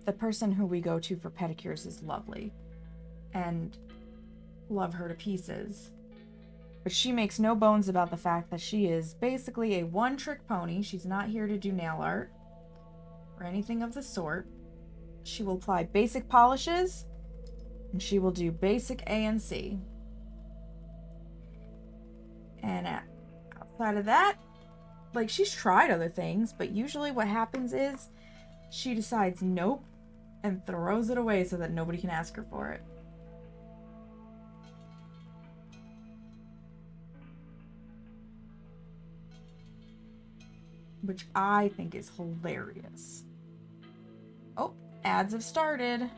The person who we go to for pedicures is lovely, and love her to pieces. But she makes no bones about the fact that she is basically a one-trick pony. She's not here to do nail art or anything of the sort. She will apply basic polishes, and she will do basic ANC. And outside of that, like, she's tried other things, but usually what happens is she decides nope and throws it away so that nobody can ask her for it. Which I think is hilarious. Oh, ads have started.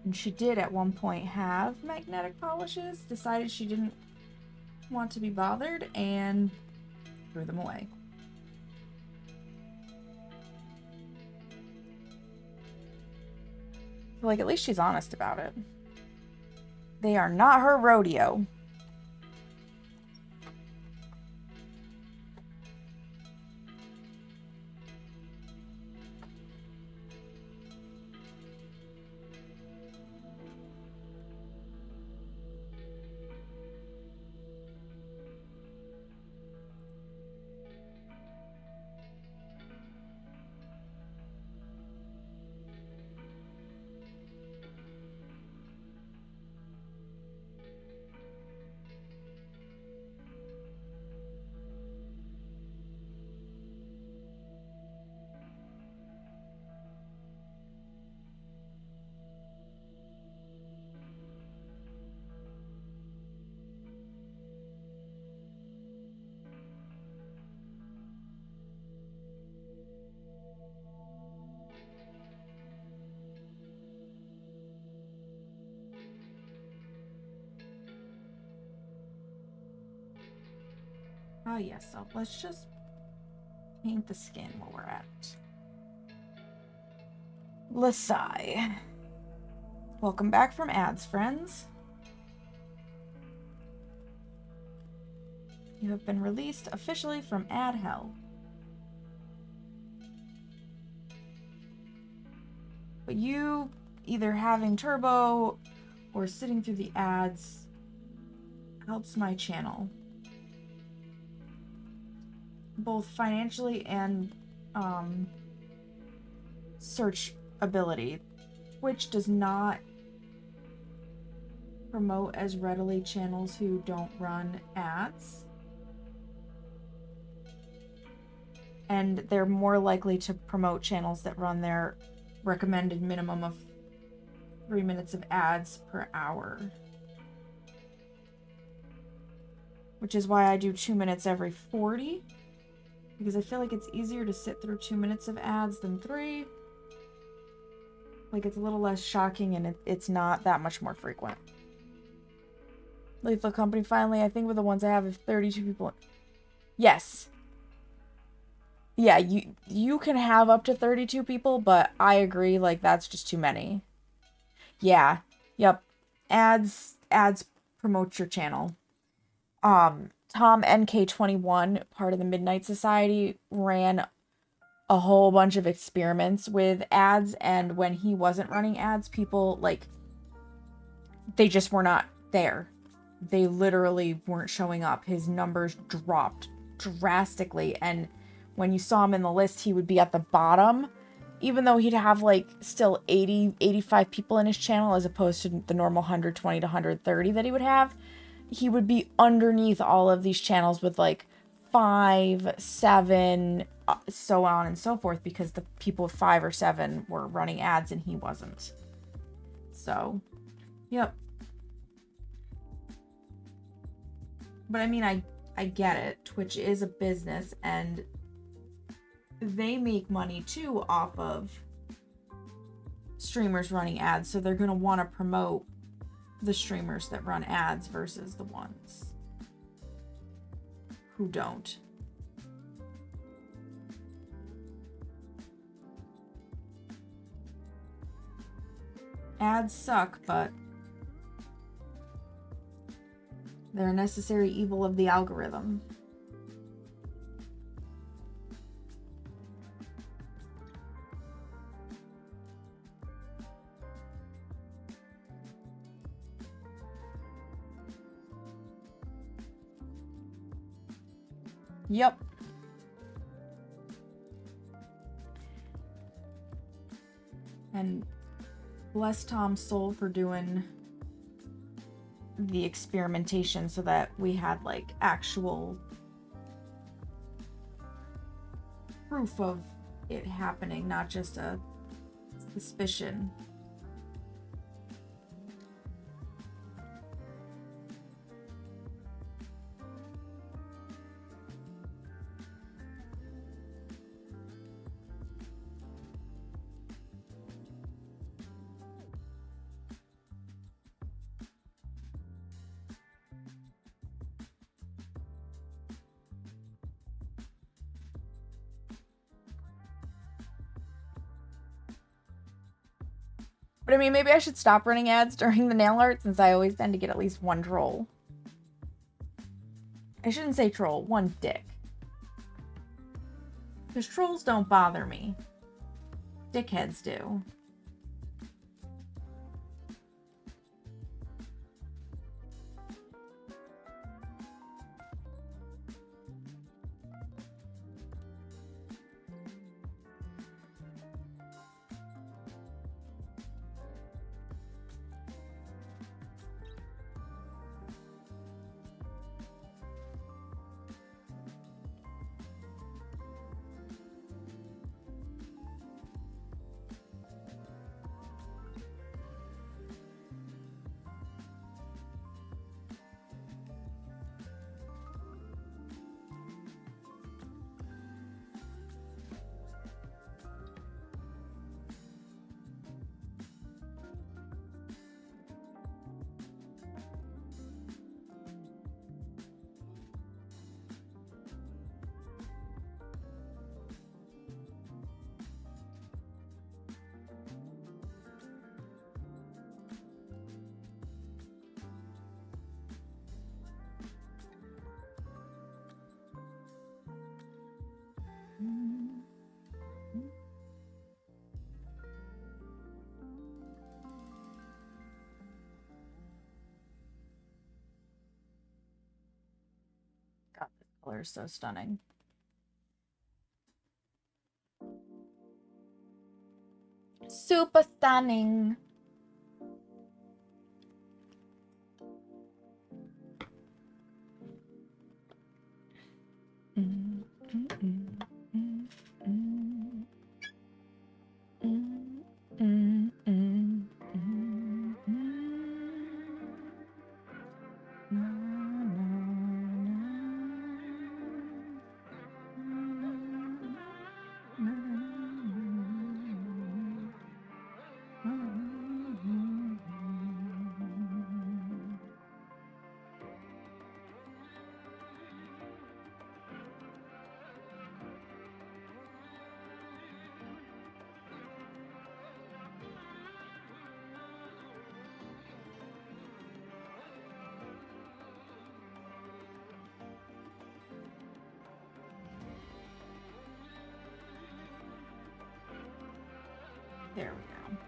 And she did at one point have magnetic polishes, decided she didn't want to be bothered, and threw them away. Like, at least she's honest about it. They are not her rodeo. Oh, yes, so let's just paint the skin while we're at it. Lasai. Welcome back from ads, friends. You have been released officially from ad hell. But you, either having turbo or sitting through the ads, helps my channel. Both financially and search ability, which does not promote as readily channels who don't run ads. And they're more likely to promote channels that run their recommended minimum of 3 minutes of ads per hour. Which is why I do 2 minutes every 40. Because I feel like it's easier to sit through 2 minutes of ads than 3. Like, it's a little less shocking and it's not that much more frequent. Lethal Company, finally, I think with the ones I have 32 people. Yes. Yeah, you can have up to 32 people, but I agree, like, that's just too many. Yeah. Yep. Ads promote your channel. Tom NK21, part of the Midnight Society, ran a whole bunch of experiments with ads, and when he wasn't running ads, people, like, they just were not there. They literally weren't showing up. His numbers dropped drastically, and when you saw him in the list, he would be at the bottom, even though he'd have, like, still 85 people in his channel, as opposed to the normal 120 to 130 that he would have. He would be underneath all of these channels with, like, 5, 7, so on and so forth, because the people with 5 or 7 were running ads and he wasn't. So, yep. But I mean, I get it. Twitch is a business and they make money too off of streamers running ads, so they're going to want to promote the streamers that run ads versus the ones who don't. Ads suck, but they're a necessary evil of the algorithm. Yep. And bless Tom's soul for doing the experimentation so that we had, like, actual proof of it happening, not just a suspicion. But I mean, maybe I should stop running ads during the nail art since I always tend to get at least one troll. I shouldn't say troll, one dick. Because trolls don't bother me. Dickheads do. God, this color is so stunning. Super stunning. There we go.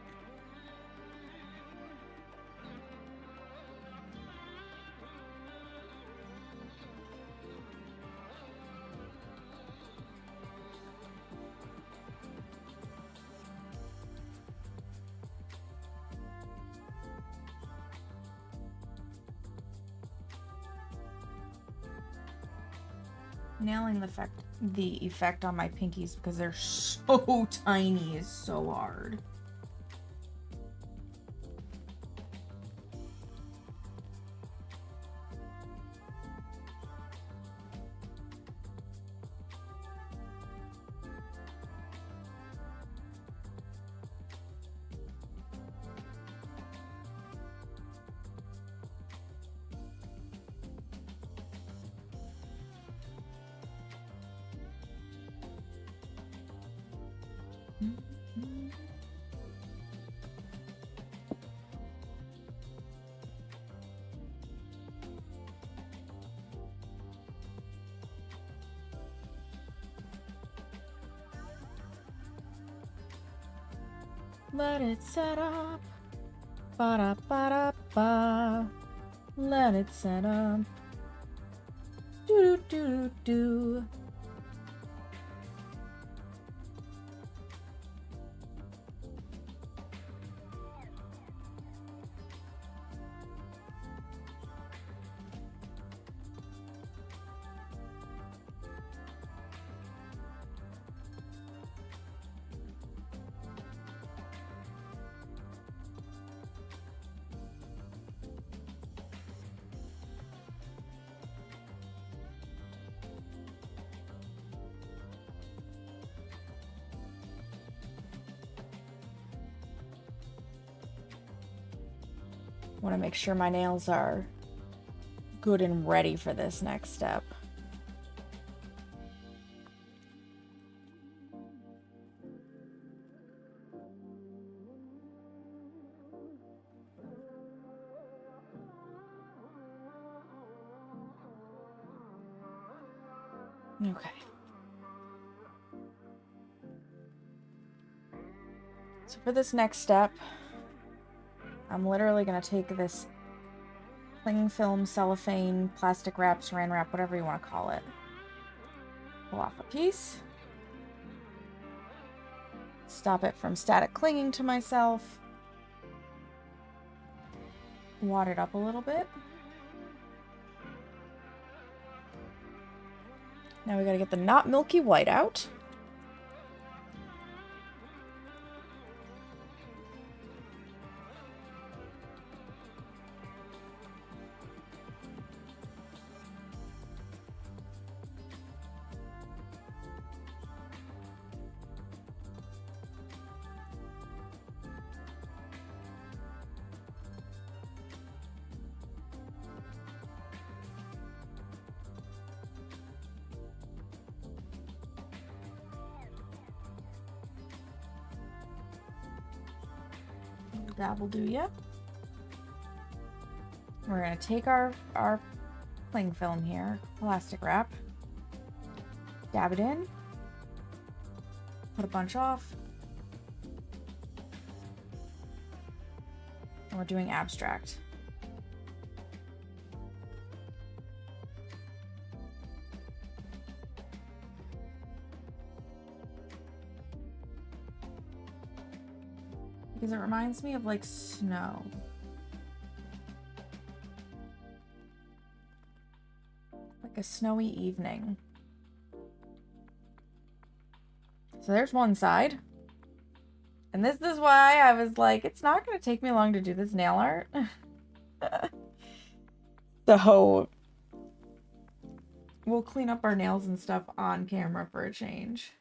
Nailing the effect on my pinkies because they're so tiny is so hard. Let it set up. Ba-da-ba-da-ba. Let it set up. Do-do-do-do-do. Want to make sure my nails are good and ready for this next step. Okay. So for this next step, I'm literally going to take this cling film, cellophane, plastic wrap, saran wrap, whatever you want to call it. Pull off a piece. Stop it from static clinging to myself. Wad it up a little bit. Now we got to get the not milky white out. That will do ya. We're gonna take our cling film here, plastic wrap, dab it in, put a bunch off, and we're doing abstract. Because it reminds me of like snow. Like a snowy evening. So there's one side. And this is why I was like, it's not going to take me long to do this nail art. So we'll clean up our nails and stuff on camera for a change.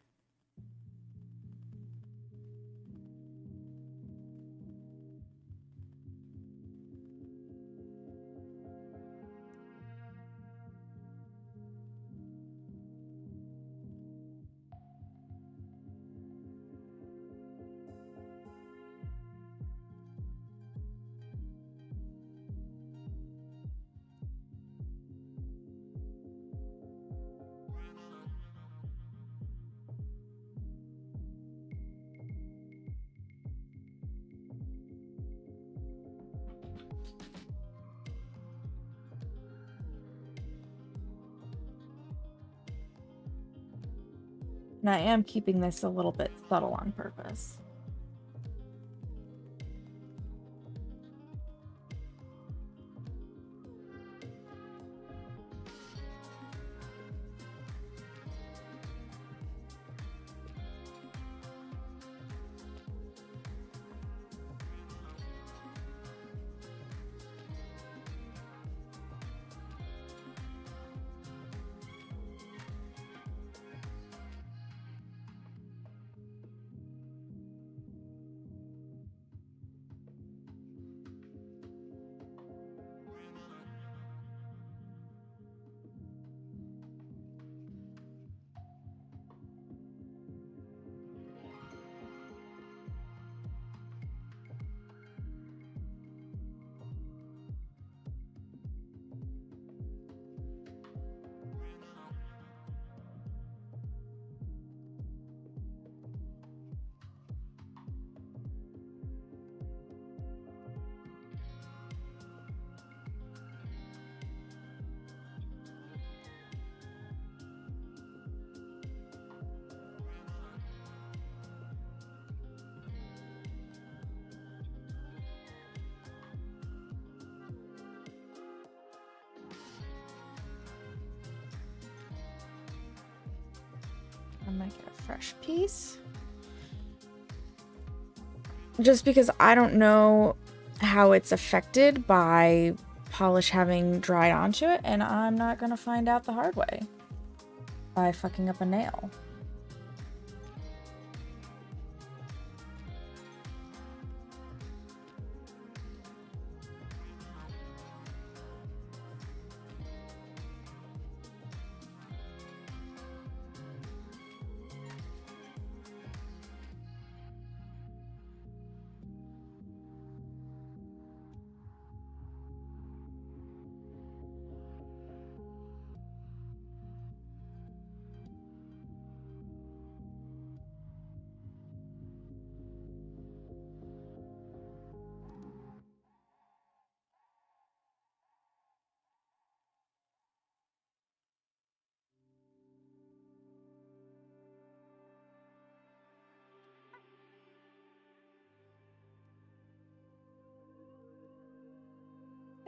And I am keeping this a little bit subtle on purpose. I'm gonna get a fresh piece. Just because I don't know how it's affected by polish having dried onto it, and I'm not gonna find out the hard way by fucking up a nail.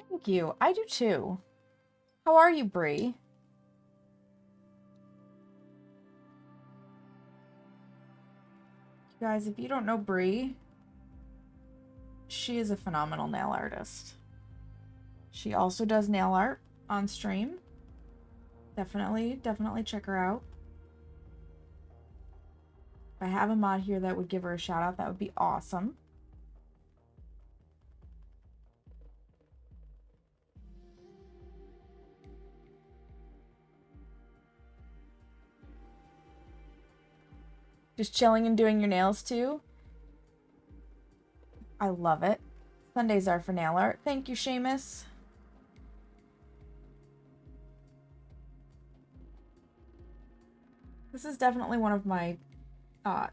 Thank you. I do too. How are you, Bree? You guys, if you don't know Bree, she is a phenomenal nail artist. She also does nail art on stream. Definitely check her out. If I have a mod here that would give her a shout out, that would be awesome. Just chilling and doing your nails too? I love it. Sundays are for nail art. Thank you, Seamus. This is definitely one of my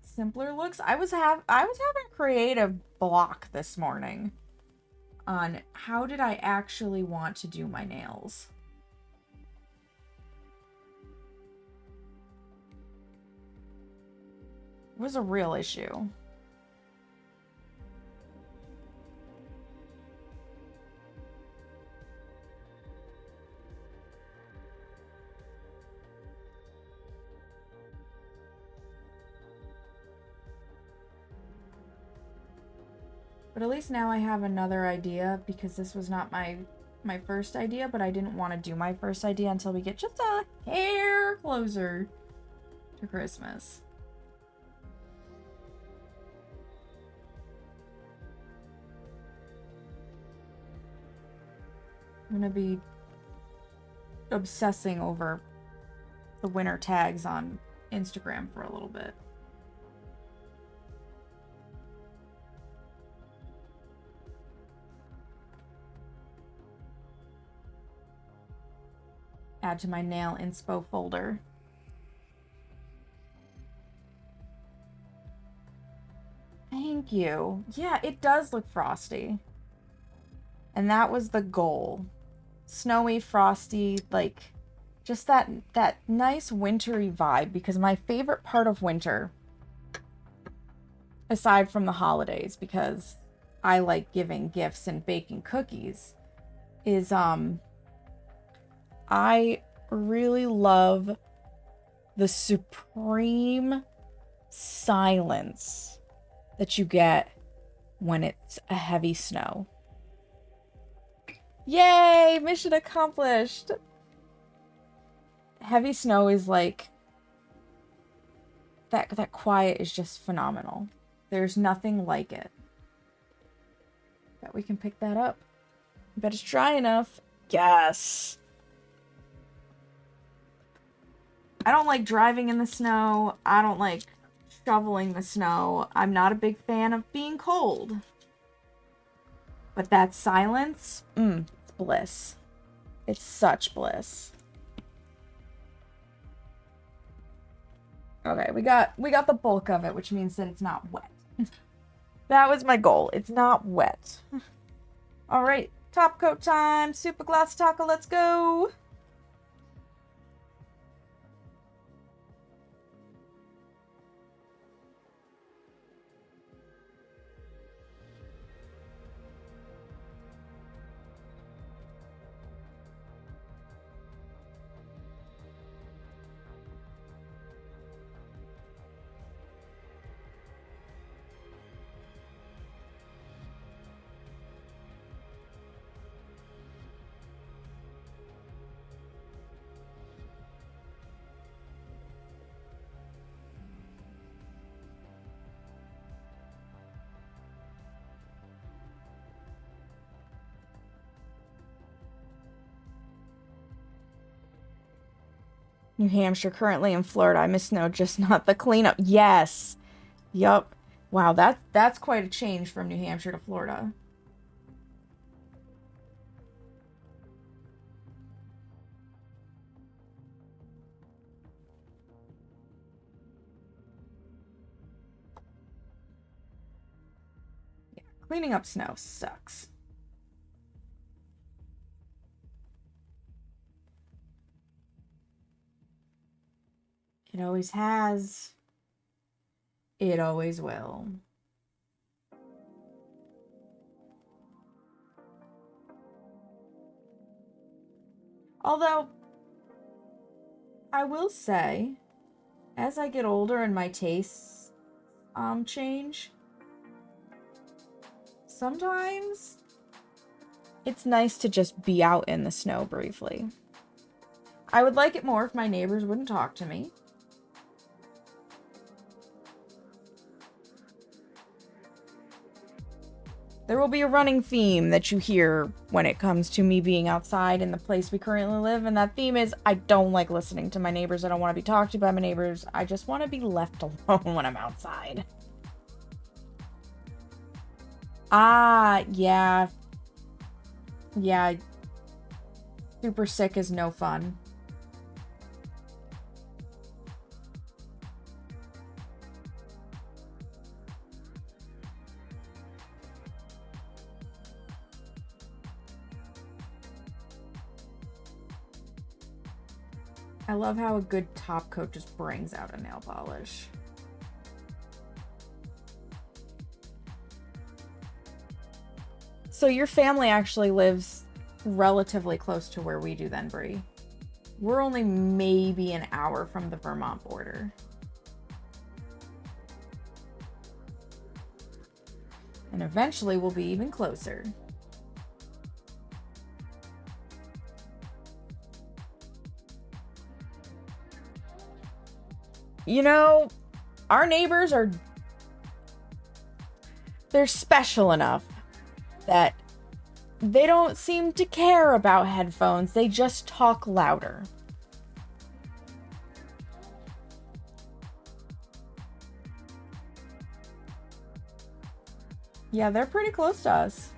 simpler looks. I was having a creative block this morning on how did I actually want to do my nails. It was a real issue. But at least now I have another idea, because this was not my first idea, but I didn't want to do my first idea until we get just a hair closer to Christmas. I'm gonna be obsessing over the winter tags on Instagram for a little bit. Add to my nail inspo folder. Thank you. Yeah, it does look frosty. And that was the goal. Snowy, frosty, like just that nice wintry vibe, because my favorite part of winter, aside from the holidays, because I like giving gifts and baking cookies, is I really love the supreme silence that you get when it's a heavy snow. Yay! Mission accomplished! Heavy snow is like... That quiet is just phenomenal. There's nothing like it. Bet we can pick that up. Bet it's dry enough. Yes! I don't like driving in the snow. I don't like shoveling the snow. I'm not a big fan of being cold. But that silence, it's bliss. It's such bliss. Okay, we got the bulk of it, which means that it's not wet. That was my goal. It's not wet. All right, top coat time. Super glass taco, let's go. New Hampshire, currently in Florida. I miss snow, just not the cleanup. Yes. Yup. Wow, that's quite a change from New Hampshire to Florida. Yeah, cleaning up snow sucks. It always has. It always will. Although, I will say, as I get older and my tastes change, sometimes it's nice to just be out in the snow briefly. I would like it more if my neighbors wouldn't talk to me. There will be a running theme that you hear when it comes to me being outside in the place we currently live, and that theme is I don't like listening to my neighbors. I don't want to be talked to by my neighbors. I just want to be left alone when I'm outside. Ah, yeah. Yeah. Super sick is no fun. I love how a good top coat just brings out a nail polish. So your family actually lives relatively close to where we do then, Bree. We're only maybe an hour from the Vermont border. And eventually we'll be even closer. You know, our neighbors are... they're special enough that they don't seem to care about headphones. They just talk louder. Yeah, they're pretty close to us.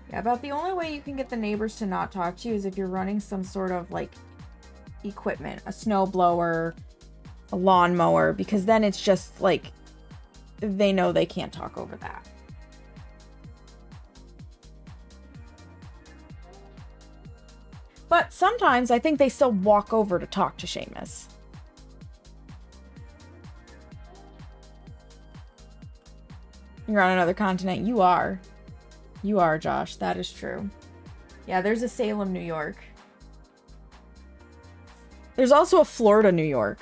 Yeah, about the only way you can get the neighbors to not talk to you is if you're running some sort of like equipment, a snow blower, a lawnmower, because then it's just like they know they can't talk over that. But sometimes I think they still walk over to talk to Seamus. You're on another continent. You are. You are, Josh. That is true. Yeah, there's a Salem, New York. There's also a Florida, New York.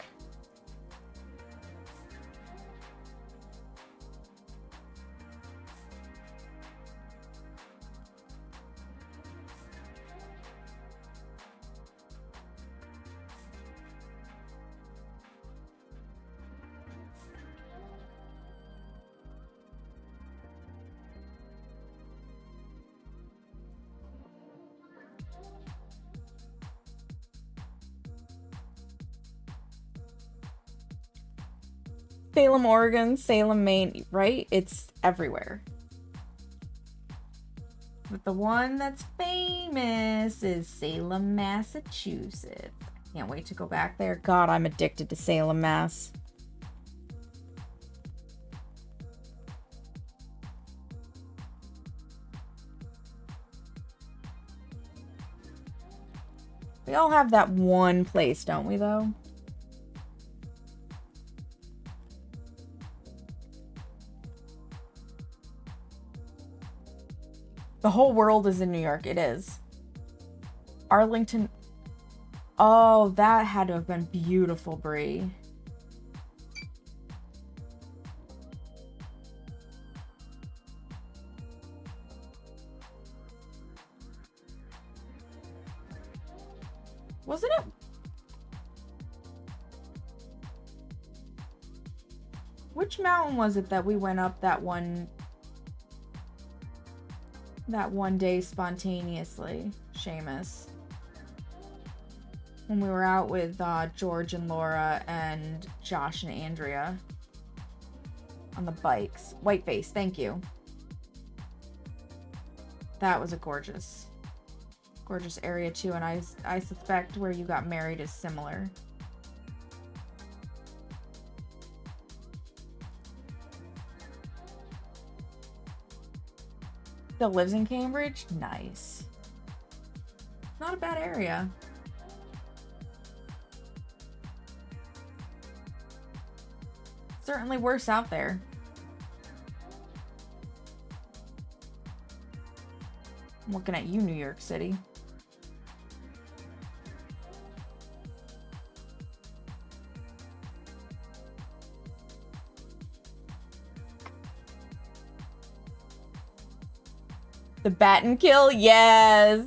Salem, Oregon, Salem, Maine, right? It's everywhere. But the one that's famous is Salem, Massachusetts. Can't wait to go back there. God, I'm addicted to Salem, Mass. We all have that one place, don't we, though? The whole world is in New York. It is. Arlington. Oh, that had to have been beautiful, Brie. Wasn't it? Which mountain was it that we went up that one day spontaneously, Seamus? When we were out with George and Laura and Josh and Andrea on the bikes. Whiteface, thank you. That was a gorgeous Gorgeous area too, and I suspect where you got married is similar. Still lives in Cambridge? Nice. Not a bad area. Certainly worse out there. I'm looking at you, New York City. The bat and kill? Yes!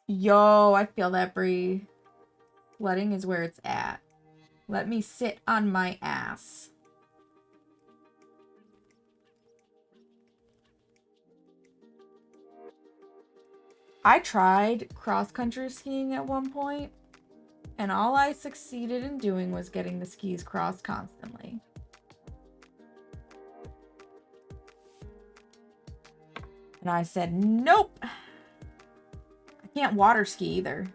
Yo, I feel that, Bree. Sledding is where it's at. Let me sit on my ass. I tried cross-country skiing at one point, and all I succeeded in doing was getting the skis crossed constantly. And I said, nope. I can't water ski either.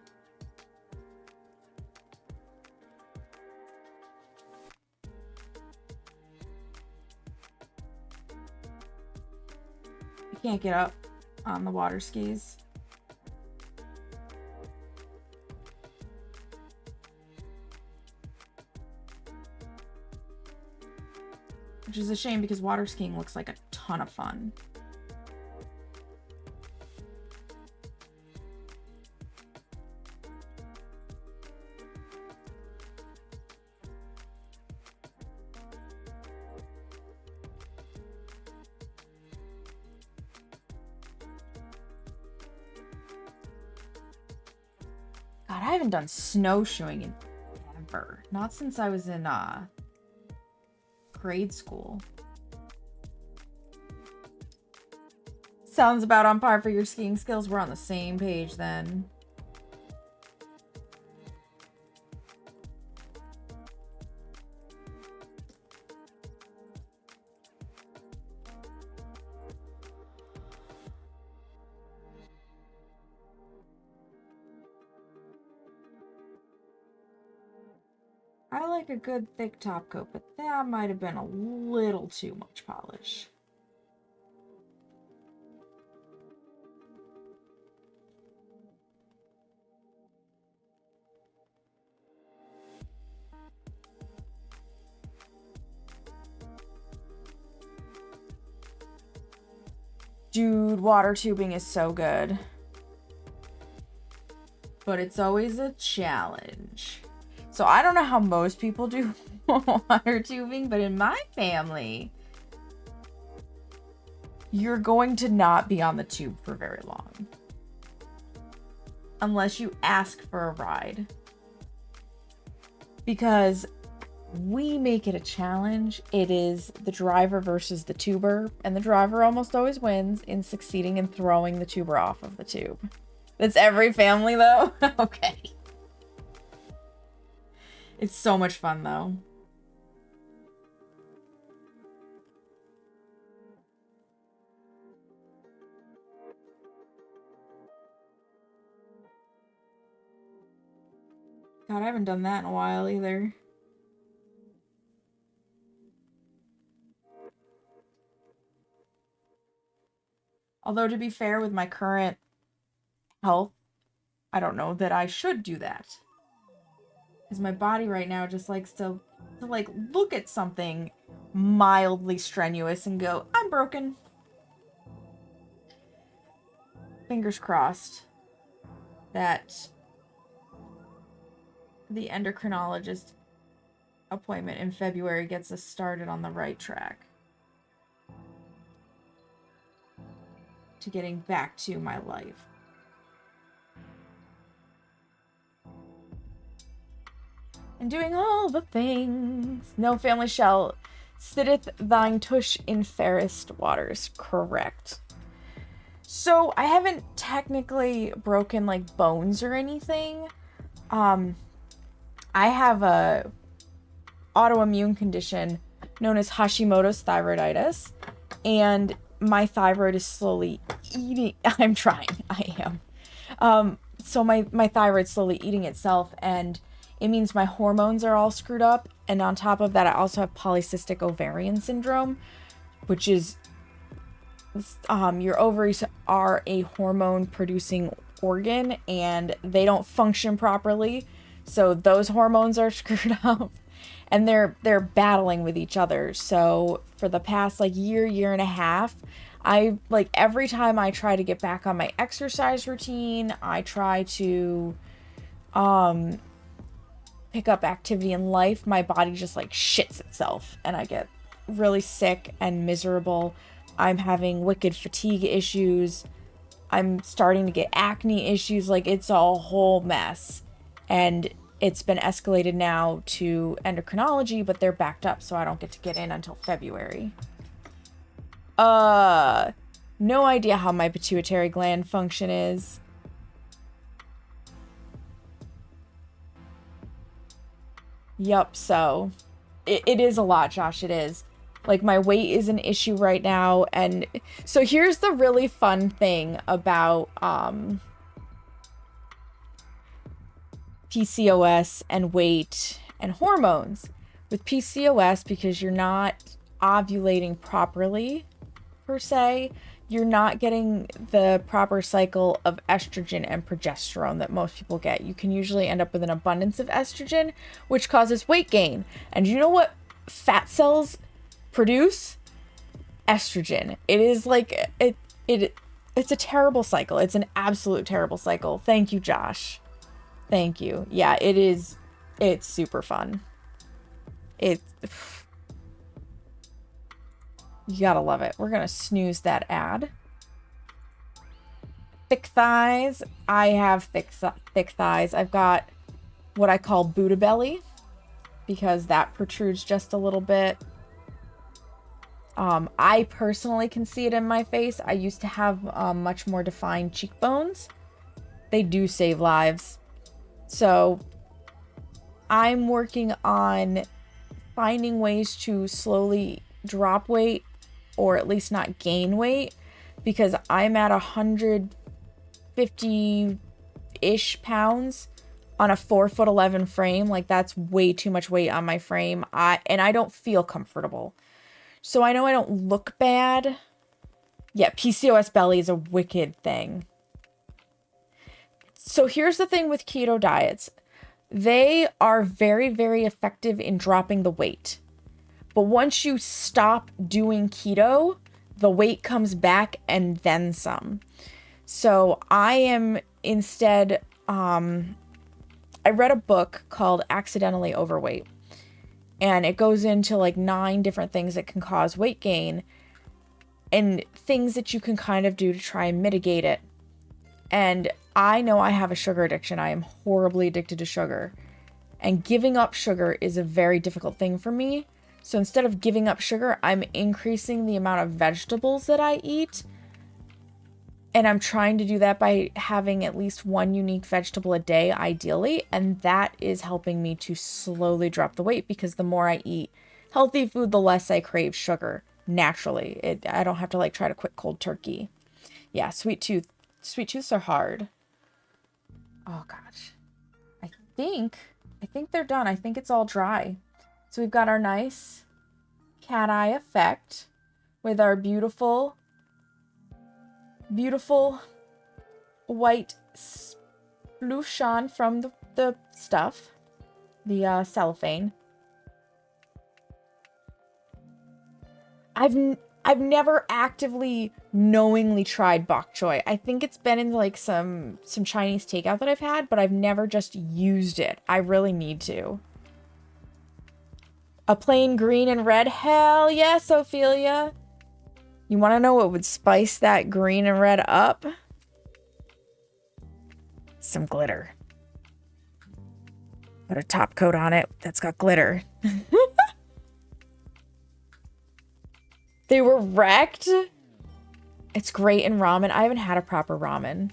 You can't get up on the water skis. Which is a shame because water skiing looks like a ton of fun. God, I haven't done snowshoeing in ever. Not since I was in grade school. Sounds about on par for your skiing skills. We're on the same page then. I like a good thick top coat, but that might have been a little too much polish. Dude, water tubing is so good. But it's always a challenge. So I don't know how most people do water tubing, but in my family, you're going to not be on the tube for very long. Unless you ask for a ride. Because we make it a challenge. It is the driver versus the tuber, and the driver almost always wins in succeeding in throwing the tuber off of the tube. That's every family, though? Okay. It's so much fun, though. God, I haven't done that in a while, either. Although, to be fair, with my current health, I don't know that I should do that. Because my body right now just likes to like, look at something mildly strenuous and go, I'm broken. Fingers crossed that the endocrinologist appointment in February gets us started on the right track. to getting back to my life. And doing all the things. No family shall sitteth thine tush in fairest waters. Correct. So I haven't technically broken like bones or anything. I have a autoimmune condition known as Hashimoto's thyroiditis, and my thyroid is slowly eating. I'm trying. I am. So my thyroid's slowly eating itself, and it means my hormones are all screwed up. And on top of that, I also have polycystic ovarian syndrome, which is your ovaries are a hormone producing organ and they don't function properly. So those hormones are screwed up and they're battling with each other. So for the past like year and a half, I like every time I try to get back on my exercise routine, I try to pick up activity in life, my body just like shits itself and I get really sick and miserable. I'm having wicked fatigue issues. I'm starting to get acne issues. Like it's a whole mess. And it's been escalated now to endocrinology, but they're backed up, so I don't get to get in until February. No idea how my pituitary gland function is. Yup, so it is a lot, Josh, it is. Like, my weight is an issue right now, and so here's the really fun thing about PCOS and weight and hormones. With PCOS, because you're not ovulating properly, per se, you're not getting the proper cycle of estrogen and progesterone that most people get. You can usually end up with an abundance of estrogen, which causes weight gain. And you know what fat cells produce? Estrogen. It is like it's a terrible cycle. It's an absolute terrible cycle. Thank you, Josh. Thank you. Yeah, it is. It's super fun. You gotta love it. We're gonna snooze that ad. Thick thighs. I have thick thighs. I've got what I call Buddha belly because that protrudes just a little bit. I personally can see it in my face. I used to have much more defined cheekbones. They do save lives. So I'm working on finding ways to slowly drop weight or at least not gain weight because I'm at 150-ish pounds on a 4'11" frame. Like that's way too much weight on my frame. I don't feel comfortable. So I know I don't look bad. Yeah, PCOS belly is a wicked thing. So here's the thing with keto diets. They are very, very effective in dropping the weight. But once you stop doing keto, the weight comes back and then some. So I am instead, I read a book called Accidentally Overweight. And it goes into like 9 different things that can cause weight gain and things that you can kind of do to try and mitigate it. And I know I have a sugar addiction. I am horribly addicted to sugar. And giving up sugar is a very difficult thing for me. So instead of giving up sugar, I'm increasing the amount of vegetables that I eat. And I'm trying to do that by having at least one unique vegetable a day, ideally. And that is helping me to slowly drop the weight because the more I eat healthy food, the less I crave sugar naturally. I don't have to like try to quit cold turkey. Yeah, sweet tooths are hard. Oh gosh. I think they're done. I think it's all dry. So we've got our nice cat eye effect with our beautiful white splooshan from the stuff, the cellophane. I've never actively knowingly tried bok choy. I think it's been in like some Chinese takeout that I've had, but I've never just used it. I really need to. A plain green and red? Hell yes, Ophelia. You want to know what would spice that green and red up? Some glitter. Put a top coat on it that's got glitter. They were wrecked. It's great in ramen. I haven't had a proper ramen.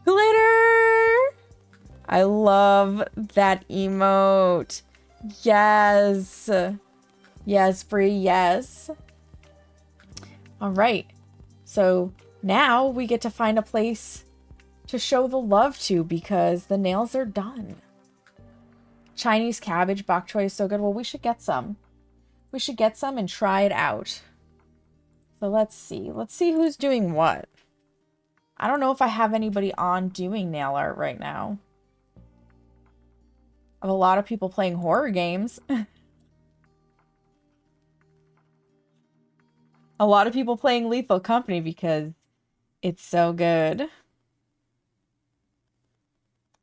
Glitter! I love that emote. Yes. Yes, Brie, yes. All right. So now we get to find a place to show the love to because the nails are done. Chinese cabbage bok choy is so good. Well, we should get some. We should get some and try it out. So let's see. Let's see who's doing what. I don't know if I have anybody on doing nail art right now. I have a lot of people playing horror games. A lot of people playing Lethal Company because it's so good.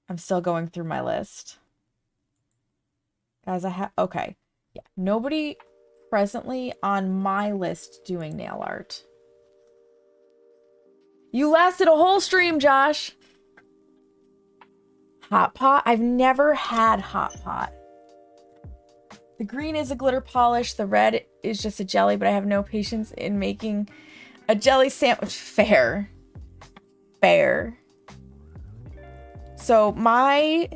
I'm still going through my list. Guys, okay. Yeah, nobody presently on my list doing nail art. You lasted a whole stream, Josh. Hot pot? I've never had hot pot. The green is a glitter polish. The red is just a jelly, but I have no patience in making a jelly sandwich. Fair. Fair. So my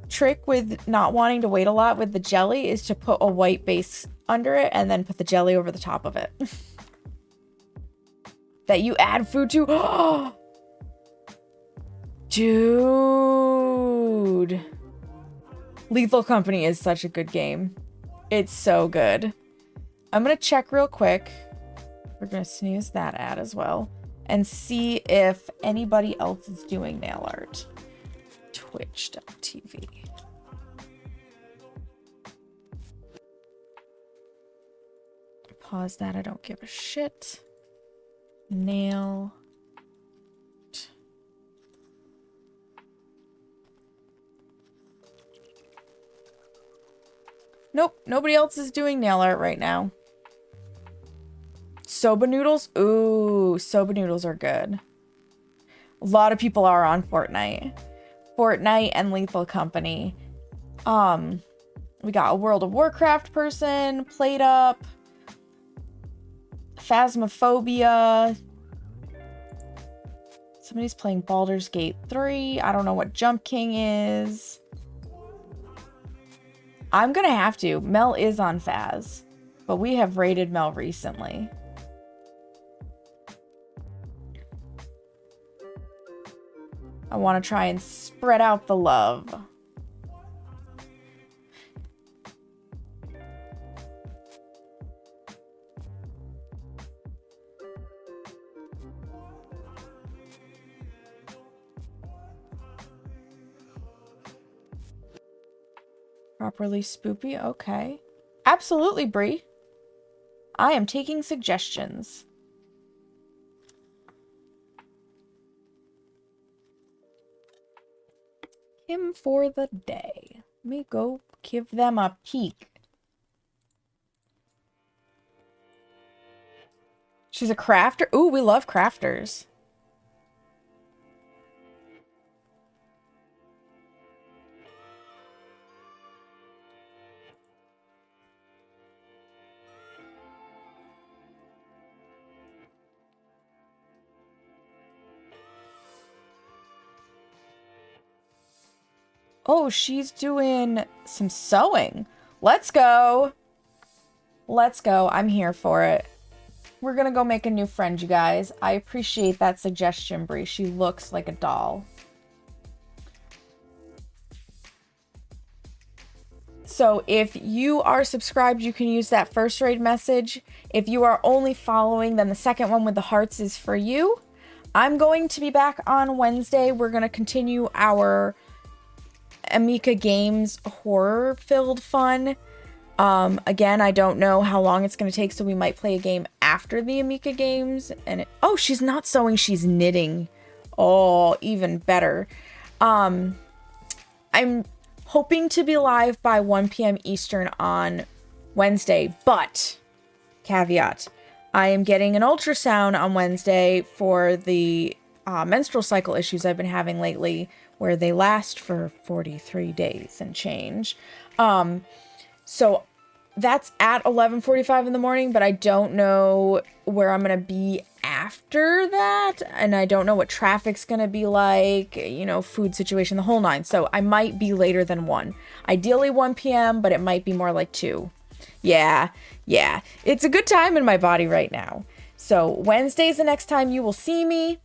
trick with not wanting to wait a lot with the jelly is to put a white base under it and then put the jelly over the top of it. That you add food to. Dude. Lethal Company is such a good game. It's so good. I'm going to check real quick. We're going to snooze that ad as well. And see if anybody else is doing nail art. Twitch.tv. Pause that. I don't give a shit. Nail. Nope, nobody else is doing nail art right now. Soba noodles? Ooh, soba noodles are good. A lot of people are on Fortnite. Fortnite and Lethal Company. We got a World of Warcraft person, Played Up, Phasmophobia. Somebody's playing Baldur's Gate 3. I don't know what Jump King is. I'm gonna have to. Mel is on Phaz, but we have raided Mel recently. I want to try and spread out the love. Properly spoopy, okay. Absolutely, Brie. I am taking suggestions. Him for the day. Let me go give them a peek. She's a crafter. Ooh, we love crafters. Oh, she's doing some sewing. Let's go. Let's go. I'm here for it. We're gonna go make a new friend, you guys. I appreciate that suggestion, Brie. She looks like a doll. So if you are subscribed, you can use that first raid message. If you are only following, then the second one with the hearts is for you. I'm going to be back on Wednesday. We're going to continue our Amika Games horror-filled fun. Again, I don't know how long it's going to take, so we might play a game after the Amika Games. And oh, she's not sewing, she's knitting. Oh, even better. I'm hoping to be live by 1 p.m. Eastern on Wednesday, but caveat, I am getting an ultrasound on Wednesday for the menstrual cycle issues I've been having lately, where they last for 43 days and change. So that's at 11:45 in the morning, but I don't know where I'm going to be after that. And I don't know what traffic's going to be like, food situation, the whole nine. So I might be later than 1. Ideally 1 p.m., but it might be more like 2. Yeah. It's a good time in my body right now. So Wednesday's the next time you will see me.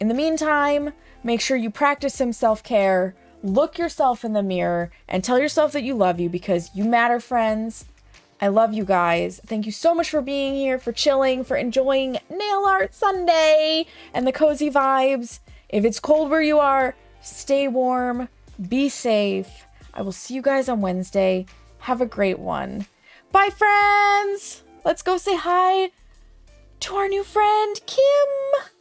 In the meantime, make sure you practice some self-care, look yourself in the mirror, and tell yourself that you love you, because you matter, friends. I love you guys. Thank you so much for being here, for chilling, for enjoying Nail Art Sunday and the cozy vibes. If it's cold where you are, stay warm, be safe. I will see you guys on Wednesday. Have a great one. Bye, friends! Let's go say hi to our new friend, Kim!